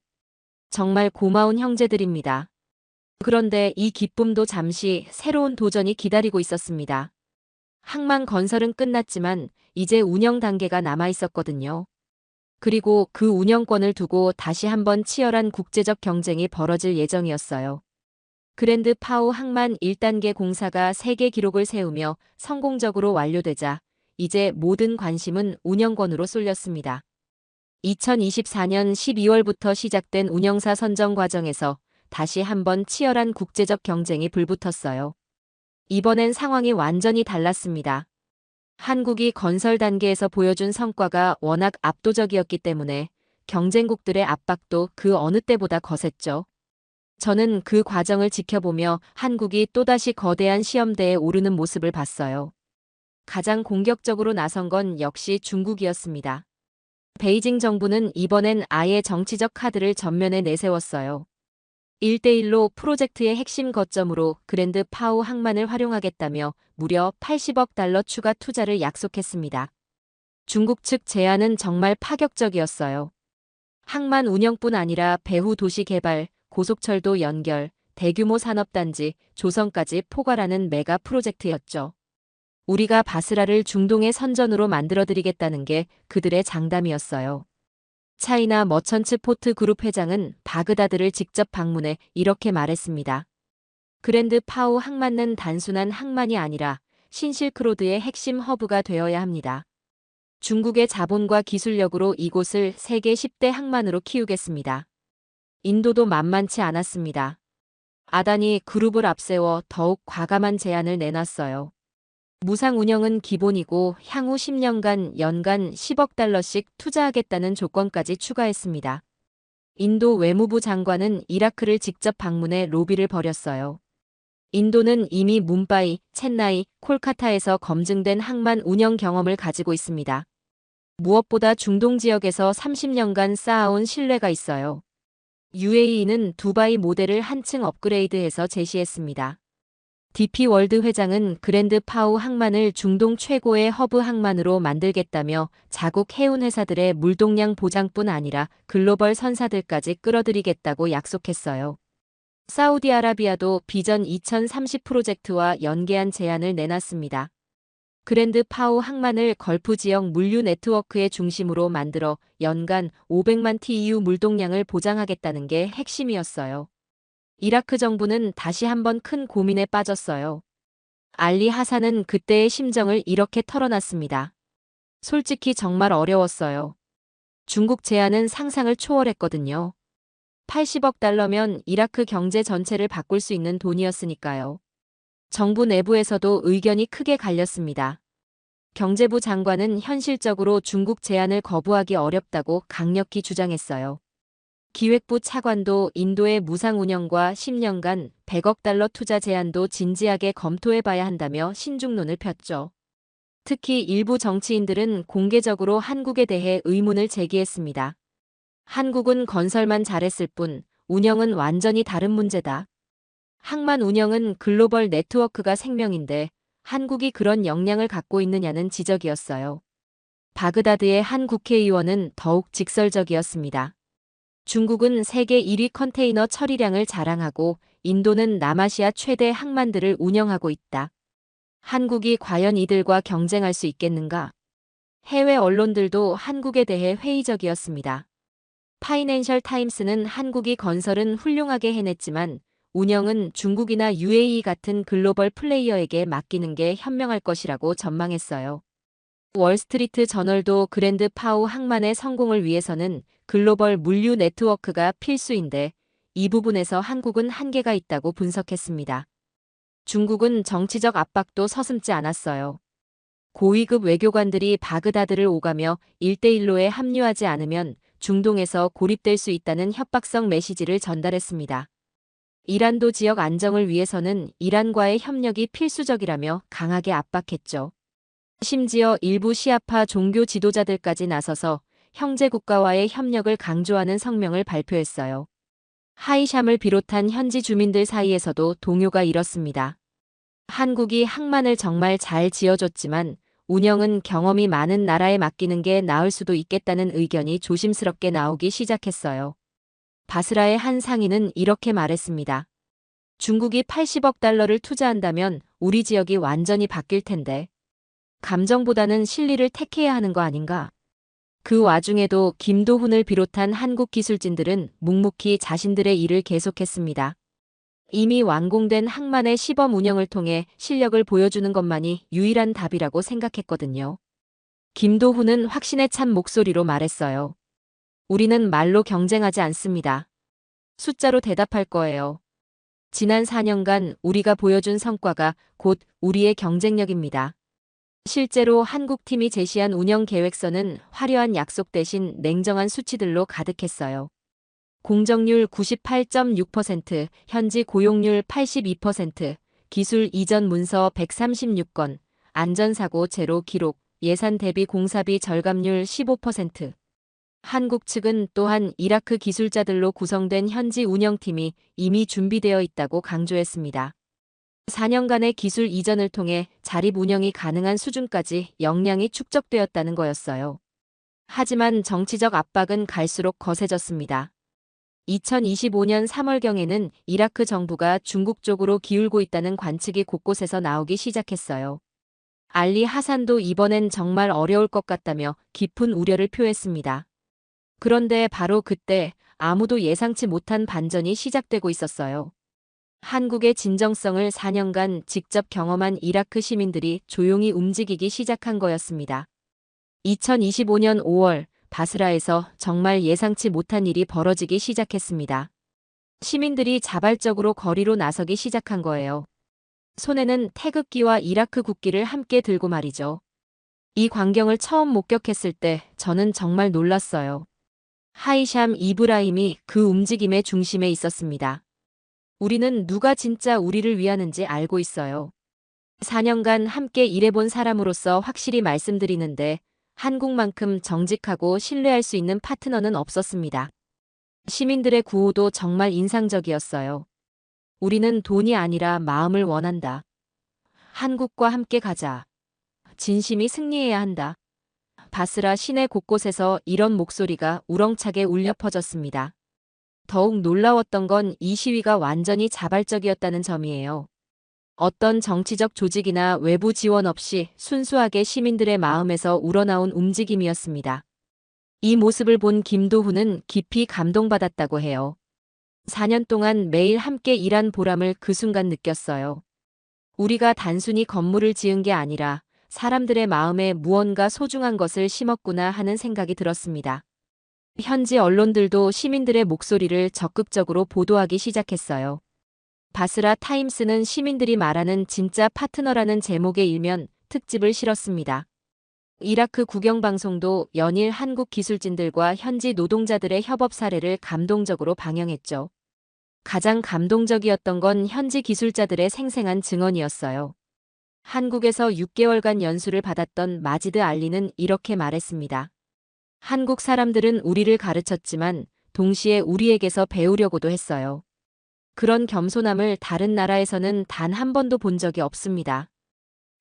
정말 고마운 형제들입니다. 그런데 이 기쁨도 잠시 새로운 도전이 기다리고 있었습니다. 항만 건설은 끝났지만 이제 운영 단계가 남아 있었거든요. 그리고 그 운영권을 두고 다시 한번 치열한 국제적 경쟁이 벌어질 예정이었어요. 그랜드 파우 항만 1단계 공사가 세계 기록을 세우며 성공적으로 완료되자 이제 모든 관심은 운영권으로 쏠렸습니다. 2024년 12월부터 시작된 운영사 선정 과정에서 다시 한번 치열한 국제적 경쟁이 불붙었어요. 이번엔 상황이 완전히 달랐습니다. 한국이 건설 단계에서 보여준 성과가 워낙 압도적이었기 때문에 경쟁국들의 압박도 그 어느 때보다 거셌죠. 저는 그 과정을 지켜보며 한국이 또다시 거대한 시험대에 오르는 모습을 봤어요. 가장 공격적으로 나선 건 역시 중국이었습니다. 베이징 정부는 이번엔 아예 정치적 카드를 전면에 내세웠어요. 1대1로 프로젝트의 핵심 거점으로 그랜드 파우 항만을 활용하겠다며 무려 80억 달러 추가 투자를 약속했습니다. 중국 측 제안은 정말 파격적이었어요. 항만 운영뿐 아니라 배후 도시 개발, 고속철도 연결, 대규모 산업단지, 조성까지 포괄하는 메가 프로젝트였죠. 우리가 바스라를 중동의 선전으로 만들어드리겠다는 게 그들의 장담이었어요. 차이나 머천츠 포트 그룹 회장은 바그다드를 직접 방문해 이렇게 말했습니다. 그랜드 파우 항만은 단순한 항만이 아니라 신실크로드의 핵심 허브가 되어야 합니다. 중국의 자본과 기술력으로 이곳을 세계 10대 항만으로 키우겠습니다. 인도도 만만치 않았습니다. 아다니 그룹을 앞세워 더욱 과감한 제안을 내놨어요. 무상 운영은 기본이고 향후 10년간 연간 10억 달러씩 투자하겠다는 조건까지 추가했습니다. 인도 외무부 장관은 이라크를 직접 방문해 로비를 벌였어요. 인도는 이미 뭄바이, 첸나이, 콜카타에서 검증된 항만 운영 경험을 가지고 있습니다. 무엇보다 중동 지역에서 30년간 쌓아온 신뢰가 있어요. UAE는 두바이 모델을 한층 업그레이드해서 제시했습니다. DP월드 회장은 그랜드 파우 항만을 중동 최고의 허브 항만으로 만들겠다며 자국 해운 회사들의 물동량 보장뿐 아니라 글로벌 선사들까지 끌어들이겠다고 약속했어요. 사우디아라비아도 비전 2030 프로젝트와 연계한 제안을 내놨습니다. 그랜드 파우 항만을 걸프 지역 물류 네트워크의 중심으로 만들어 연간 500만 TEU 물동량을 보장하겠다는 게 핵심이었어요. 이라크 정부는 다시 한번 큰 고민에 빠졌어요. 알리 하산은 그때의 심정을 이렇게 털어놨습니다. 솔직히 정말 어려웠어요. 중국 제안은 상상을 초월했거든요. 80억 달러면 이라크 경제 전체를 바꿀 수 있는 돈이었으니까요. 정부 내부에서도 의견이 크게 갈렸습니다. 경제부 장관은 현실적으로 중국 제안을 거부하기 어렵다고 강력히 주장했어요. 기획부 차관도 인도의 무상 운영과 10년간 100억 달러 투자 제안도 진지하게 검토해봐야 한다며 신중론을 폈죠. 특히 일부 정치인들은 공개적으로 한국에 대해 의문을 제기했습니다. 한국은 건설만 잘했을 뿐 운영은 완전히 다른 문제다. 항만 운영은 글로벌 네트워크가 생명인데 한국이 그런 역량을 갖고 있느냐는 지적이었어요. 바그다드의 한 국회의원은 더욱 직설적이었습니다. 중국은 세계 1위 컨테이너 처리량을 자랑하고 인도는 남아시아 최대 항만들을 운영하고 있다. 한국이 과연 이들과 경쟁할 수 있겠는가? 해외 언론들도 한국에 대해 회의적이었습니다. 파이낸셜 타임스는 한국이 건설은 훌륭하게 해냈지만 운영은 중국이나 UAE 같은 글로벌 플레이어에게 맡기는 게 현명할 것이라고 전망했어요. 월스트리트 저널도 그랜드 파우 항만의 성공을 위해서는 글로벌 물류 네트워크가 필수인데 이 부분에서 한국은 한계가 있다고 분석했습니다. 중국은 정치적 압박도 서슴지 않았어요. 고위급 외교관들이 바그다드를 오가며 1대1로에 합류하지 않으면 중동에서 고립될 수 있다는 협박성 메시지를 전달했습니다. 이란도 지역 안정을 위해서는 이란과의 협력이 필수적이라며 강하게 압박했죠. 심지어 일부 시아파 종교 지도자들까지 나서서 형제 국가와의 협력을 강조하는 성명을 발표했어요. 하이샴을 비롯한 현지 주민들 사이에서도 동요가 일었습니다. 한국이 항만을 정말 잘 지어줬지만 운영은 경험이 많은 나라에 맡기는 게 나을 수도 있겠다는 의견이 조심스럽게 나오기 시작했어요. 바스라의 한 상인은 이렇게 말했습니다. 중국이 80억 달러를 투자한다면 우리 지역이 완전히 바뀔 텐데. 감정보다는 실리를 택해야 하는 거 아닌가? 그 와중에도 김도훈을 비롯한 한국 기술진들은 묵묵히 자신들의 일을 계속했습니다. 이미 완공된 항만의 시범 운영을 통해 실력을 보여주는 것만이 유일한 답이라고 생각했거든요. 김도훈은 확신에 찬 목소리로 말했어요. 우리는 말로 경쟁하지 않습니다. 숫자로 대답할 거예요. 지난 4년간 우리가 보여준 성과가 곧 우리의 경쟁력입니다. 실제로 한국팀이 제시한 운영 계획서는 화려한 약속 대신 냉정한 수치들로 가득했어요. 공정률 98.6%, 현지 고용률 82%, 기술 이전 문서 136건, 안전사고 제로 기록, 예산 대비 공사비 절감률 15%. 한국 측은 또한 이라크 기술자들로 구성된 현지 운영팀이 이미 준비되어 있다고 강조했습니다. 4년간의 기술 이전을 통해 자립 운영이 가능한 수준까지 역량이 축적되었다는 거였어요. 하지만 정치적 압박은 갈수록 거세졌습니다. 2025년 3월경에는 이라크 정부가 중국 쪽으로 기울고 있다는 관측이 곳곳에서 나오기 시작했어요. 알리 하산도 이번엔 정말 어려울 것 같다며 깊은 우려를 표했습니다. 그런데 바로 그때 아무도 예상치 못한 반전이 시작되고 있었어요. 한국의 진정성을 4년간 직접 경험한 이라크 시민들이 조용히 움직이기 시작한 거였습니다. 2025년 5월 바스라에서 정말 예상치 못한 일이 벌어지기 시작했습니다. 시민들이 자발적으로 거리로 나서기 시작한 거예요. 손에는 태극기와 이라크 국기를 함께 들고 말이죠. 이 광경을 처음 목격했을 때 저는 정말 놀랐어요. 하이샴 이브라힘이 그 움직임의 중심에 있었습니다. 우리는 누가 진짜 우리를 위하는지 알고 있어요. 4년간 함께 일해본 사람으로서 확실히 말씀드리는데 한국만큼 정직하고 신뢰할 수 있는 파트너는 없었습니다. 시민들의 구호도 정말 인상적이었어요. 우리는 돈이 아니라 마음을 원한다. 한국과 함께 가자. 진심이 승리해야 한다. 바스라 시내 곳곳에서 이런 목소리가 우렁차게 울려 퍼졌습니다. 더욱 놀라웠던 건 이 시위가 완전히 자발적이었다는 점이에요. 어떤 정치적 조직이나 외부 지원 없이 순수하게 시민들의 마음에서 우러나온 움직임이었습니다. 이 모습을 본 김도훈은 깊이 감동받았다고 해요. 4년 동안 매일 함께 일한 보람을 그 순간 느꼈어요. 우리가 단순히 건물을 지은 게 아니라 사람들의 마음에 무언가 소중한 것을 심었구나 하는 생각이 들었습니다. 현지 언론들도 시민들의 목소리를 적극적으로 보도하기 시작했어요. 바스라 타임스는 시민들이 말하는 진짜 파트너라는 제목의 일면 특집을 실었습니다. 이라크 국영방송도 연일 한국 기술진들과 현지 노동자들의 협업 사례를 감동적으로 방영했죠. 가장 감동적이었던 건 현지 기술자들의 생생한 증언이었어요. 한국에서 6개월간 연수를 받았던 마지드 알리는 이렇게 말했습니다. 한국 사람들은 우리를 가르쳤지만 동시에 우리에게서 배우려고도 했어요. 그런 겸손함을 다른 나라에서는 단 한 번도 본 적이 없습니다.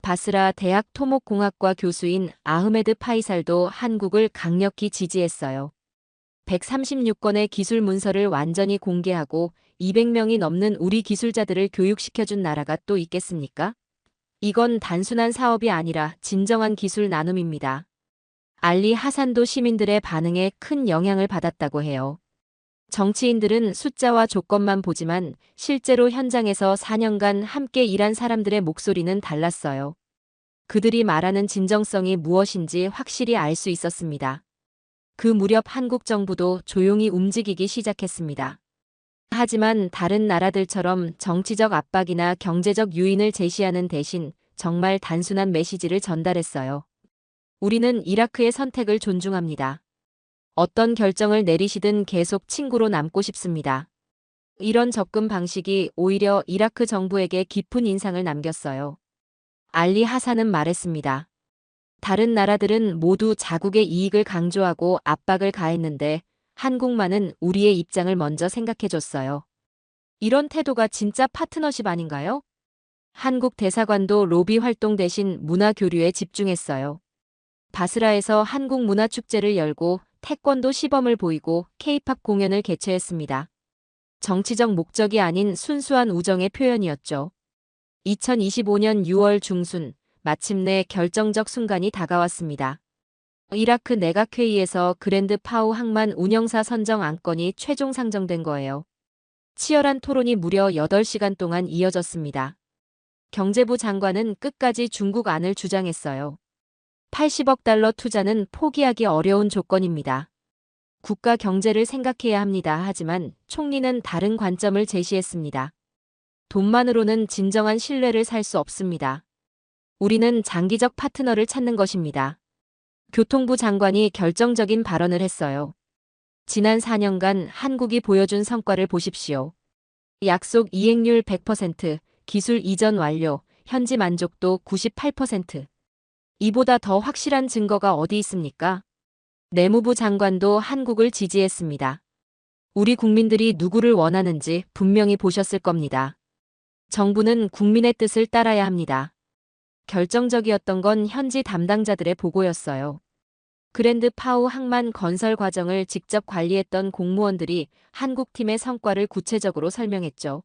바스라 대학 토목공학과 교수인 아흐메드 파이살도 한국을 강력히 지지했어요. 136건의 기술 문서를 완전히 공개하고 200명이 넘는 우리 기술자들을 교육시켜준 나라가 또 있겠습니까? 이건 단순한 사업이 아니라 진정한 기술 나눔입니다. 알리 하산도 시민들의 반응에 큰 영향을 받았다고 해요. 정치인들은 숫자와 조건만 보지만 실제로 현장에서 4년간 함께 일한 사람들의 목소리는 달랐어요. 그들이 말하는 진정성이 무엇인지 확실히 알 수 있었습니다. 그 무렵 한국 정부도 조용히 움직이기 시작했습니다. 하지만 다른 나라들처럼 정치적 압박이나 경제적 유인을 제시하는 대신 정말 단순한 메시지를 전달했어요. 우리는 이라크의 선택을 존중합니다. 어떤 결정을 내리시든 계속 친구로 남고 싶습니다. 이런 접근 방식이 오히려 이라크 정부에게 깊은 인상을 남겼어요. 알리 하산은 말했습니다. 다른 나라들은 모두 자국의 이익을 강조하고 압박을 가했는데 한국만은 우리의 입장을 먼저 생각해줬어요. 이런 태도가 진짜 파트너십 아닌가요? 한국 대사관도 로비 활동 대신 문화 교류에 집중했어요. 바스라에서 한국 문화 축제를 열고 태권도 시범을 보이고 K-팝 공연을 개최했습니다. 정치적 목적이 아닌 순수한 우정의 표현이었죠. 2025년 6월 중순, 마침내 결정적 순간이 다가왔습니다. 이라크 내각회의에서 그랜드 파우 항만 운영사 선정 안건이 최종 상정된 거예요. 치열한 토론이 무려 8시간 동안 이어졌습니다. 경제부 장관은 끝까지 중국 안을 주장했어요. 80억 달러 투자는 포기하기 어려운 조건입니다. 국가 경제를 생각해야 합니다. 하지만 총리는 다른 관점을 제시했습니다. 돈만으로는 진정한 신뢰를 살 수 없습니다. 우리는 장기적 파트너를 찾는 것입니다. 교통부 장관이 결정적인 발언을 했어요. 지난 4년간 한국이 보여준 성과를 보십시오. 약속 이행률 100%, 기술 이전 완료, 현지 만족도 98%. 이보다 더 확실한 증거가 어디 있습니까? 내무부 장관도 한국을 지지했습니다. 우리 국민들이 누구를 원하는지 분명히 보셨을 겁니다. 정부는 국민의 뜻을 따라야 합니다. 결정적이었던 건 현지 담당자들의 보고였어요. 그랜드 파우 항만 건설 과정을 직접 관리했던 공무원들이 한국팀의 성과를 구체적으로 설명했죠.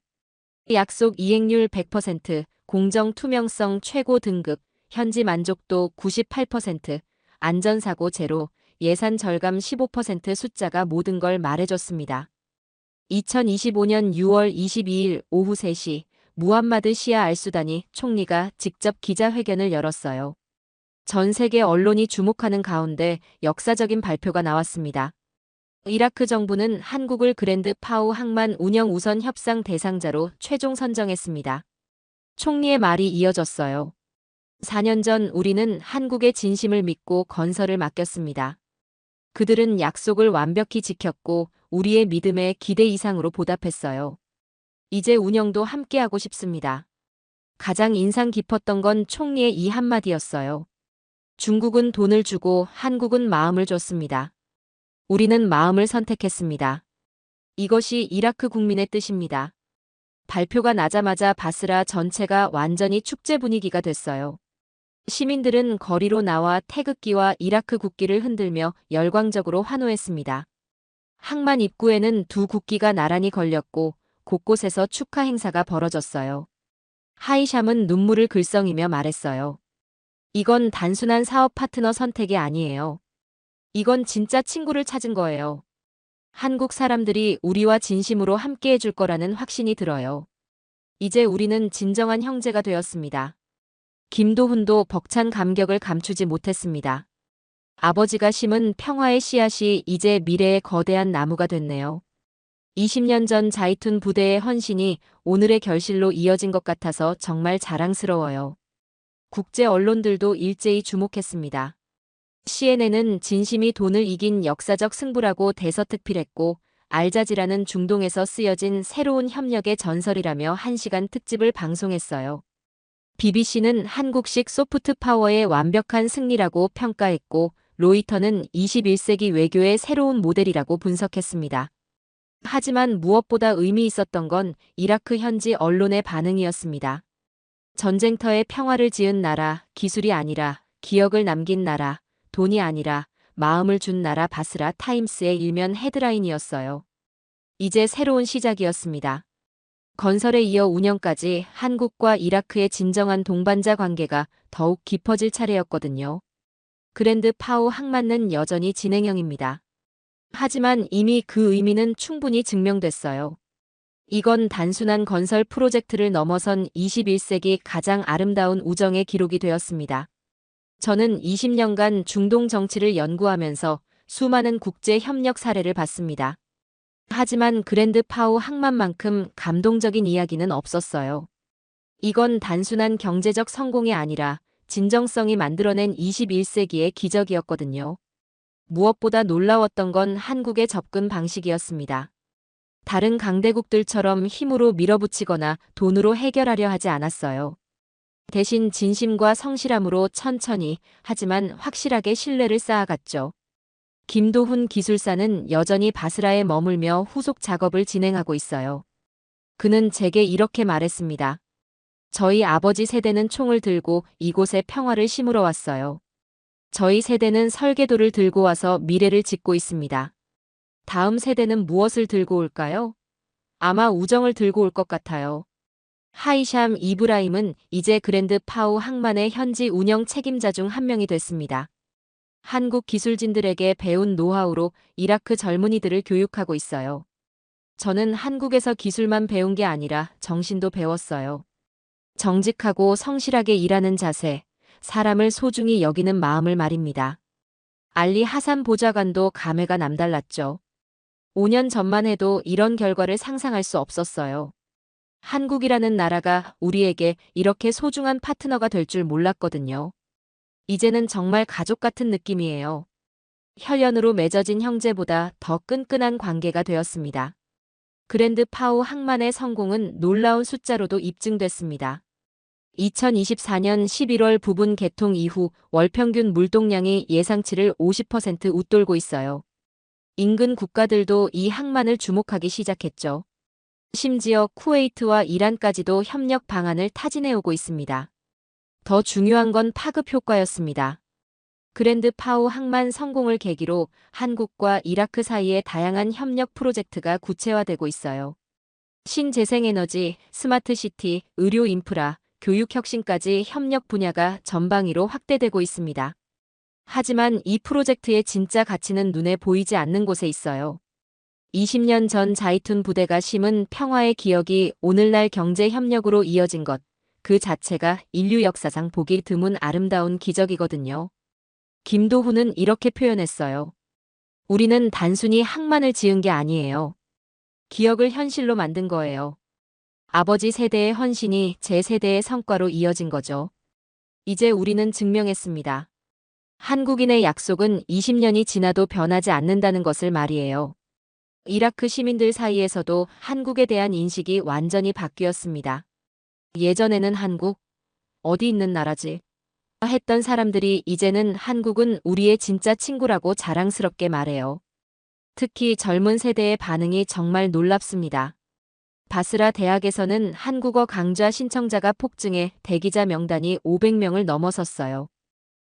약속 이행률 100%, 공정 투명성 최고 등급, 현지 만족도 98%, 안전사고 제로, 예산 절감 15% 숫자가 모든 걸 말해줬습니다. 2025년 6월 22일 오후 3시, 무함마드 시아 알수다니 총리가 직접 기자회견을 열었어요. 전 세계 언론이 주목하는 가운데 역사적인 발표가 나왔습니다. 이라크 정부는 한국을 그랜드 파우 항만 운영 우선 협상 대상자로 최종 선정했습니다. 총리의 말이 이어졌어요. 4년 전 우리는 한국의 진심을 믿고 건설을 맡겼습니다. 그들은 약속을 완벽히 지켰고 우리의 믿음에 기대 이상으로 보답했어요. 이제 운영도 함께하고 싶습니다. 가장 인상 깊었던 건 총리의 이 한마디였어요. 중국은 돈을 주고 한국은 마음을 줬습니다. 우리는 마음을 선택했습니다. 이것이 이라크 국민의 뜻입니다. 발표가 나자마자 바스라 전체가 완전히 축제 분위기가 됐어요. 시민들은 거리로 나와 태극기와 이라크 국기를 흔들며 열광적으로 환호했습니다. 항만 입구에는 두 국기가 나란히 걸렸고 곳곳에서 축하 행사가 벌어졌어요. 하이샴은 눈물을 글썽이며 말했어요. 이건 단순한 사업 파트너 선택이 아니에요. 이건 진짜 친구를 찾은 거예요. 한국 사람들이 우리와 진심으로 함께해 줄 거라는 확신이 들어요. 이제 우리는 진정한 형제가 되었습니다. 김도훈도 벅찬 감격을 감추지 못했습니다. 아버지가 심은 평화의 씨앗이 이제 미래의 거대한 나무가 됐네요. 20년 전 자이툰 부대의 헌신이 오늘의 결실로 이어진 것 같아서 정말 자랑스러워요. 국제 언론들도 일제히 주목했습니다. CNN은 진심이 돈을 이긴 역사적 승부라고 대서특필했고 알자지라는 중동에서 쓰여진 새로운 협력의 전설이라며 1시간 특집을 방송했어요. BBC는 한국식 소프트 파워의 완벽한 승리라고 평가했고 로이터는 21세기 외교의 새로운 모델이라고 분석했습니다. 하지만 무엇보다 의미 있었던 건 이라크 현지 언론의 반응이었습니다. 전쟁터에 평화를 지은 나라, 기술이 아니라 기억을 남긴 나라, 돈이 아니라 마음을 준 나라 바스라 타임스의 일면 헤드라인이었어요. 이제 새로운 시작이었습니다. 건설에 이어 운영까지 한국과 이라크의 진정한 동반자 관계가 더욱 깊어질 차례였거든요. 그랜드 파우 항만은 여전히 진행형입니다. 하지만 이미 그 의미는 충분히 증명됐어요. 이건 단순한 건설 프로젝트를 넘어선 21세기 가장 아름다운 우정의 기록이 되었습니다. 저는 20년간 중동 정치를 연구하면서 수많은 국제 협력 사례를 봤습니다. 하지만 그랜드 파우 항만만큼 감동적인 이야기는 없었어요. 이건 단순한 경제적 성공이 아니라 진정성이 만들어낸 21세기의 기적이었거든요. 무엇보다 놀라웠던 건 한국의 접근 방식이었습니다. 다른 강대국들처럼 힘으로 밀어붙이거나 돈으로 해결하려 하지 않았어요. 대신 진심과 성실함으로 천천히 하지만 확실하게 신뢰를 쌓아갔죠. 김도훈 기술사는 여전히 바스라에 머물며 후속 작업을 진행하고 있어요. 그는 제게 이렇게 말했습니다. 저희 아버지 세대는 총을 들고 이곳에 평화를 심으러 왔어요. 저희 세대는 설계도를 들고 와서 미래를 짓고 있습니다. 다음 세대는 무엇을 들고 올까요? 아마 우정을 들고 올 것 같아요. 하이샴 이브라임은 이제 그랜드 파우 항만의 현지 운영 책임자 중 한 명이 됐습니다. 한국 기술진들에게 배운 노하우로 이라크 젊은이들을 교육하고 있어요. 저는 한국에서 기술만 배운 게 아니라 정신도 배웠어요. 정직하고 성실하게 일하는 자세, 사람을 소중히 여기는 마음을 말입니다. 알리 하산 보좌관도 감회가 남달랐죠. 5년 전만 해도 이런 결과를 상상할 수 없었어요. 한국이라는 나라가 우리에게 이렇게 소중한 파트너가 될 줄 몰랐거든요. 이제는 정말 가족 같은 느낌이에요. 혈연으로 맺어진 형제보다 더 끈끈한 관계가 되었습니다. 그랜드 파우 항만의 성공은 놀라운 숫자로도 입증됐습니다. 2024년 11월 부분 개통 이후 월 평균 물동량이 예상치를 50% 웃돌고 있어요. 인근 국가들도 이 항만을 주목하기 시작했죠. 심지어 쿠웨이트와 이란까지도 협력 방안을 타진해오고 있습니다. 더 중요한 건 파급 효과였습니다. 그랜드 파우 항만 성공을 계기로 한국과 이라크 사이의 다양한 협력 프로젝트가 구체화되고 있어요. 신재생에너지, 스마트시티, 의료 인프라, 교육 혁신까지 협력 분야가 전방위로 확대되고 있습니다. 하지만 이 프로젝트의 진짜 가치는 눈에 보이지 않는 곳에 있어요. 20년 전 자이툰 부대가 심은 평화의 기억이 오늘날 경제 협력으로 이어진 것, 그 자체가 인류 역사상 보기 드문 아름다운 기적이거든요. 김도훈은 이렇게 표현했어요. 우리는 단순히 항만을 지은 게 아니에요. 기억을 현실로 만든 거예요. 아버지 세대의 헌신이 제 세대의 성과로 이어진 거죠. 이제 우리는 증명했습니다. 한국인의 약속은 20년이 지나도 변하지 않는다는 것을 말이에요. 이라크 시민들 사이에서도 한국에 대한 인식이 완전히 바뀌었습니다. 예전에는 한국, 어디 있는 나라지? 했던 사람들이 이제는 한국은 우리의 진짜 친구라고 자랑스럽게 말해요. 특히 젊은 세대의 반응이 정말 놀랍습니다. 바스라 대학에서는 한국어 강좌 신청자가 폭증해 대기자 명단이 500명을 넘어섰어요.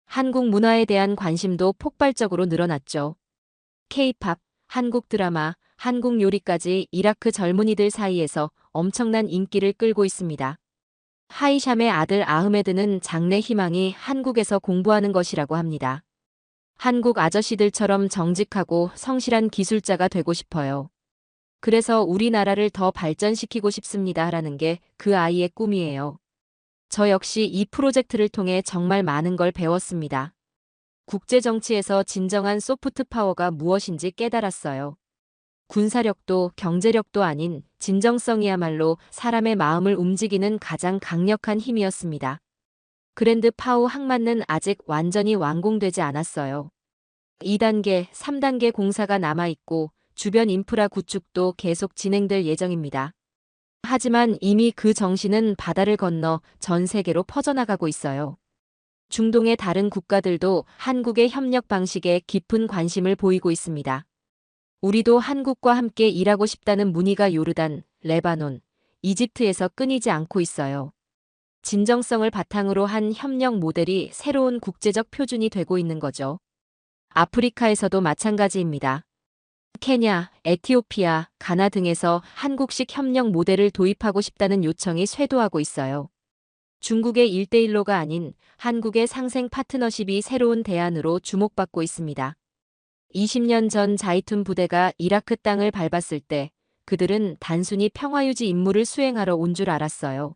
한국 문화에 대한 관심도 폭발적으로 늘어났죠. K-팝, 한국 드라마, 한국 요리까지 이라크 젊은이들 사이에서 엄청난 인기를 끌고 있습니다. 하이샴의 아들 아흐메드는 장래 희망이 한국에서 공부하는 것이라고 합니다. 한국 아저씨들처럼 정직하고 성실한 기술자가 되고 싶어요. 그래서 우리나라를 더 발전시키고 싶습니다. 라는 게 그 아이의 꿈이에요. 저 역시 이 프로젝트를 통해 정말 많은 걸 배웠습니다. 국제 정치에서 진정한 소프트 파워가 무엇인지 깨달았어요. 군사력도 경제력도 아닌 진정성이야말로 사람의 마음을 움직이는 가장 강력한 힘이었습니다. 그랜드 파우 항만은 아직 완전히 완공되지 않았어요. 2단계, 3단계 공사가 남아있고 주변 인프라 구축도 계속 진행될 예정입니다. 하지만 이미 그 정신은 바다를 건너 전 세계로 퍼져나가고 있어요. 중동의 다른 국가들도 한국의 협력 방식에 깊은 관심을 보이고 있습니다. 우리도 한국과 함께 일하고 싶다는 문의가 요르단, 레바논, 이집트에서 끊이지 않고 있어요. 진정성을 바탕으로 한 협력 모델이 새로운 국제적 표준이 되고 있는 거죠. 아프리카에서도 마찬가지입니다. 케냐, 에티오피아, 가나 등에서 한국식 협력 모델을 도입하고 싶다는 요청이 쇄도하고 있어요. 중국의 1대1로가 아닌 한국의 상생 파트너십이 새로운 대안으로 주목받고 있습니다. 20년 전 자이툰 부대가 이라크 땅을 밟았을 때 그들은 단순히 평화유지 임무를 수행하러 온 줄 알았어요.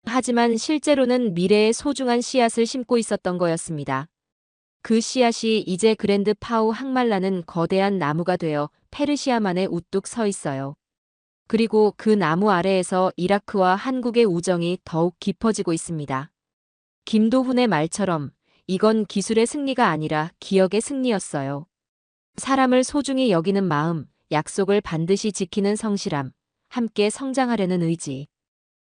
하지만 실제로는 미래의 소중한 씨앗을 심고 있었던 거였습니다. 그 씨앗이 이제 그랜드 파우 항말라는 거대한 나무가 되어 페르시아만에 우뚝 서 있어요. 그리고 그 나무 아래에서 이라크와 한국의 우정이 더욱 깊어지고 있습니다. 김도훈의 말처럼 이건 기술의 승리가 아니라 기억의 승리였어요. 사람을 소중히 여기는 마음, 약속을 반드시 지키는 성실함, 함께 성장하려는 의지.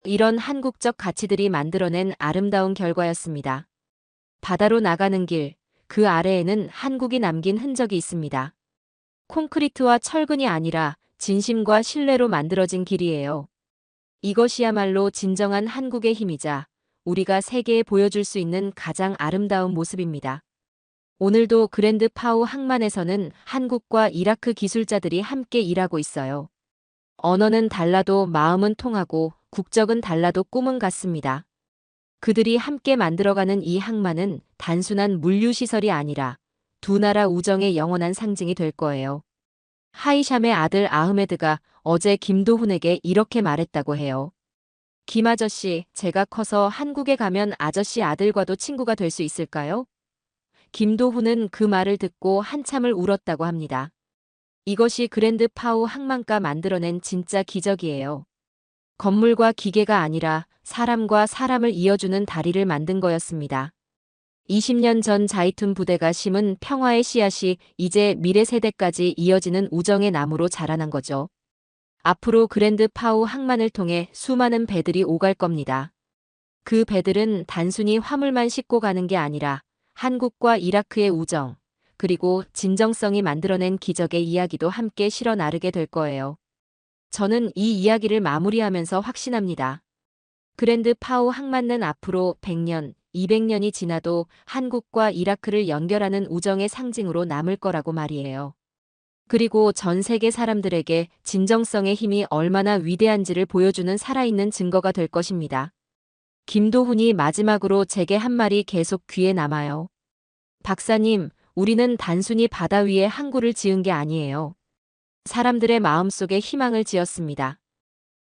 이런 한국적 가치들이 만들어낸 아름다운 결과였습니다. 바다로 나가는 길, 그 아래에는 한국이 남긴 흔적이 있습니다. 콘크리트와 철근이 아니라 진심과 신뢰로 만들어진 길이에요. 이것이야말로 진정한 한국의 힘이자 우리가 세계에 보여줄 수 있는 가장 아름다운 모습입니다. 오늘도 그랜드 파우 항만에서는 한국과 이라크 기술자들이 함께 일하고 있어요. 언어는 달라도 마음은 통하고 국적은 달라도 꿈은 같습니다. 그들이 함께 만들어가는 이 항만은 단순한 물류시설이 아니라 두 나라 우정의 영원한 상징이 될 거예요. 하이샴의 아들 아흐메드가 어제 김도훈에게 이렇게 말했다고 해요. 김 아저씨, 제가 커서 한국에 가면 아저씨 아들과도 친구가 될 수 있을까요? 김도훈은 그 말을 듣고 한참을 울었다고 합니다. 이것이 그랜드 파우 항만가 만들어낸 진짜 기적이에요. 건물과 기계가 아니라 사람과 사람을 이어주는 다리를 만든 거였습니다. 20년 전 자이툰 부대가 심은 평화의 씨앗이 이제 미래 세대까지 이어지는 우정의 나무로 자라난 거죠. 앞으로 그랜드 파우 항만을 통해 수많은 배들이 오갈 겁니다. 그 배들은 단순히 화물만 싣고 가는 게 아니라 한국과 이라크의 우정, 그리고 진정성이 만들어낸 기적의 이야기도 함께 실어 나르게 될 거예요. 저는 이 이야기를 마무리하면서 확신합니다. 그랜드 파우 항만은 앞으로 100년, 200년이 지나도 한국과 이라크를 연결하는 우정의 상징으로 남을 거라고 말이에요. 그리고 전 세계 사람들에게 진정성의 힘이 얼마나 위대한지를 보여주는 살아있는 증거가 될 것입니다. 김도훈이 마지막으로 제게 한 말이 계속 귀에 남아요. 박사님, 우리는 단순히 바다 위에 항구를 지은 게 아니에요. 사람들의 마음속에 희망을 지었습니다.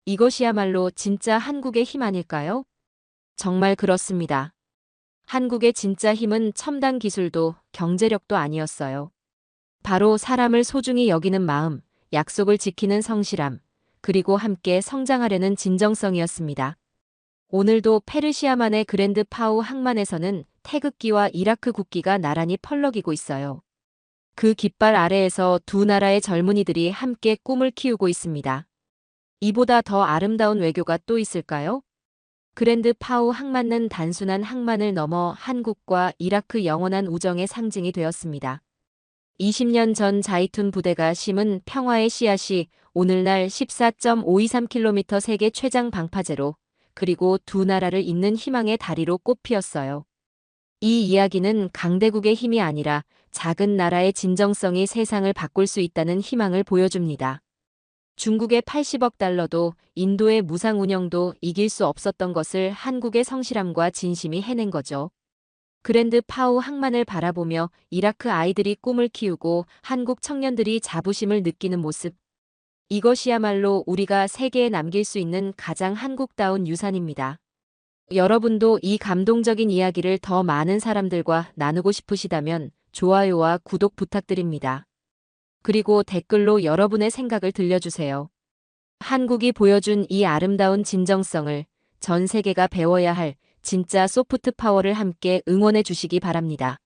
이것이야말로 진짜 한국의 힘 아닐까요? 정말 그렇습니다. 한국의 진짜 힘은 첨단 기술도 경제력도 아니었어요. 바로 사람을 소중히 여기는 마음, 약속을 지키는 성실함, 그리고 함께 성장하려는 진정성이었습니다. 오늘도 페르시아만의 그랜드 파우 항만에서는 태극기와 이라크 국기가 나란히 펄럭이고 있어요. 그 깃발 아래에서 두 나라의 젊은이들이 함께 꿈을 키우고 있습니다. 이보다 더 아름다운 외교가 또 있을까요? 그랜드 파우 항만은 단순한 항만을 넘어 한국과 이라크 영원한 우정의 상징이 되었습니다. 20년 전 자이툰 부대가 심은 평화의 씨앗이 오늘날 14.523km 세계 최장 방파제로, 그리고 두 나라를 잇는 희망의 다리로 꽃피었어요. 이 이야기는 강대국의 힘이 아니라 작은 나라의 진정성이 세상을 바꿀 수 있다는 희망을 보여줍니다. 중국의 80억 달러도 인도의 무상 운영도 이길 수 없었던 것을 한국의 성실함과 진심이 해낸 거죠. 그랜드 파우 항만을 바라보며 이라크 아이들이 꿈을 키우고 한국 청년들이 자부심을 느끼는 모습. 이것이야말로 우리가 세계에 남길 수 있는 가장 한국다운 유산입니다. 여러분도 이 감동적인 이야기를 더 많은 사람들과 나누고 싶으시다면 좋아요와 구독 부탁드립니다. 그리고 댓글로 여러분의 생각을 들려주세요. 한국이 보여준 이 아름다운 진정성을 전 세계가 배워야 할 진짜 소프트 파워를 함께 응원해 주시기 바랍니다.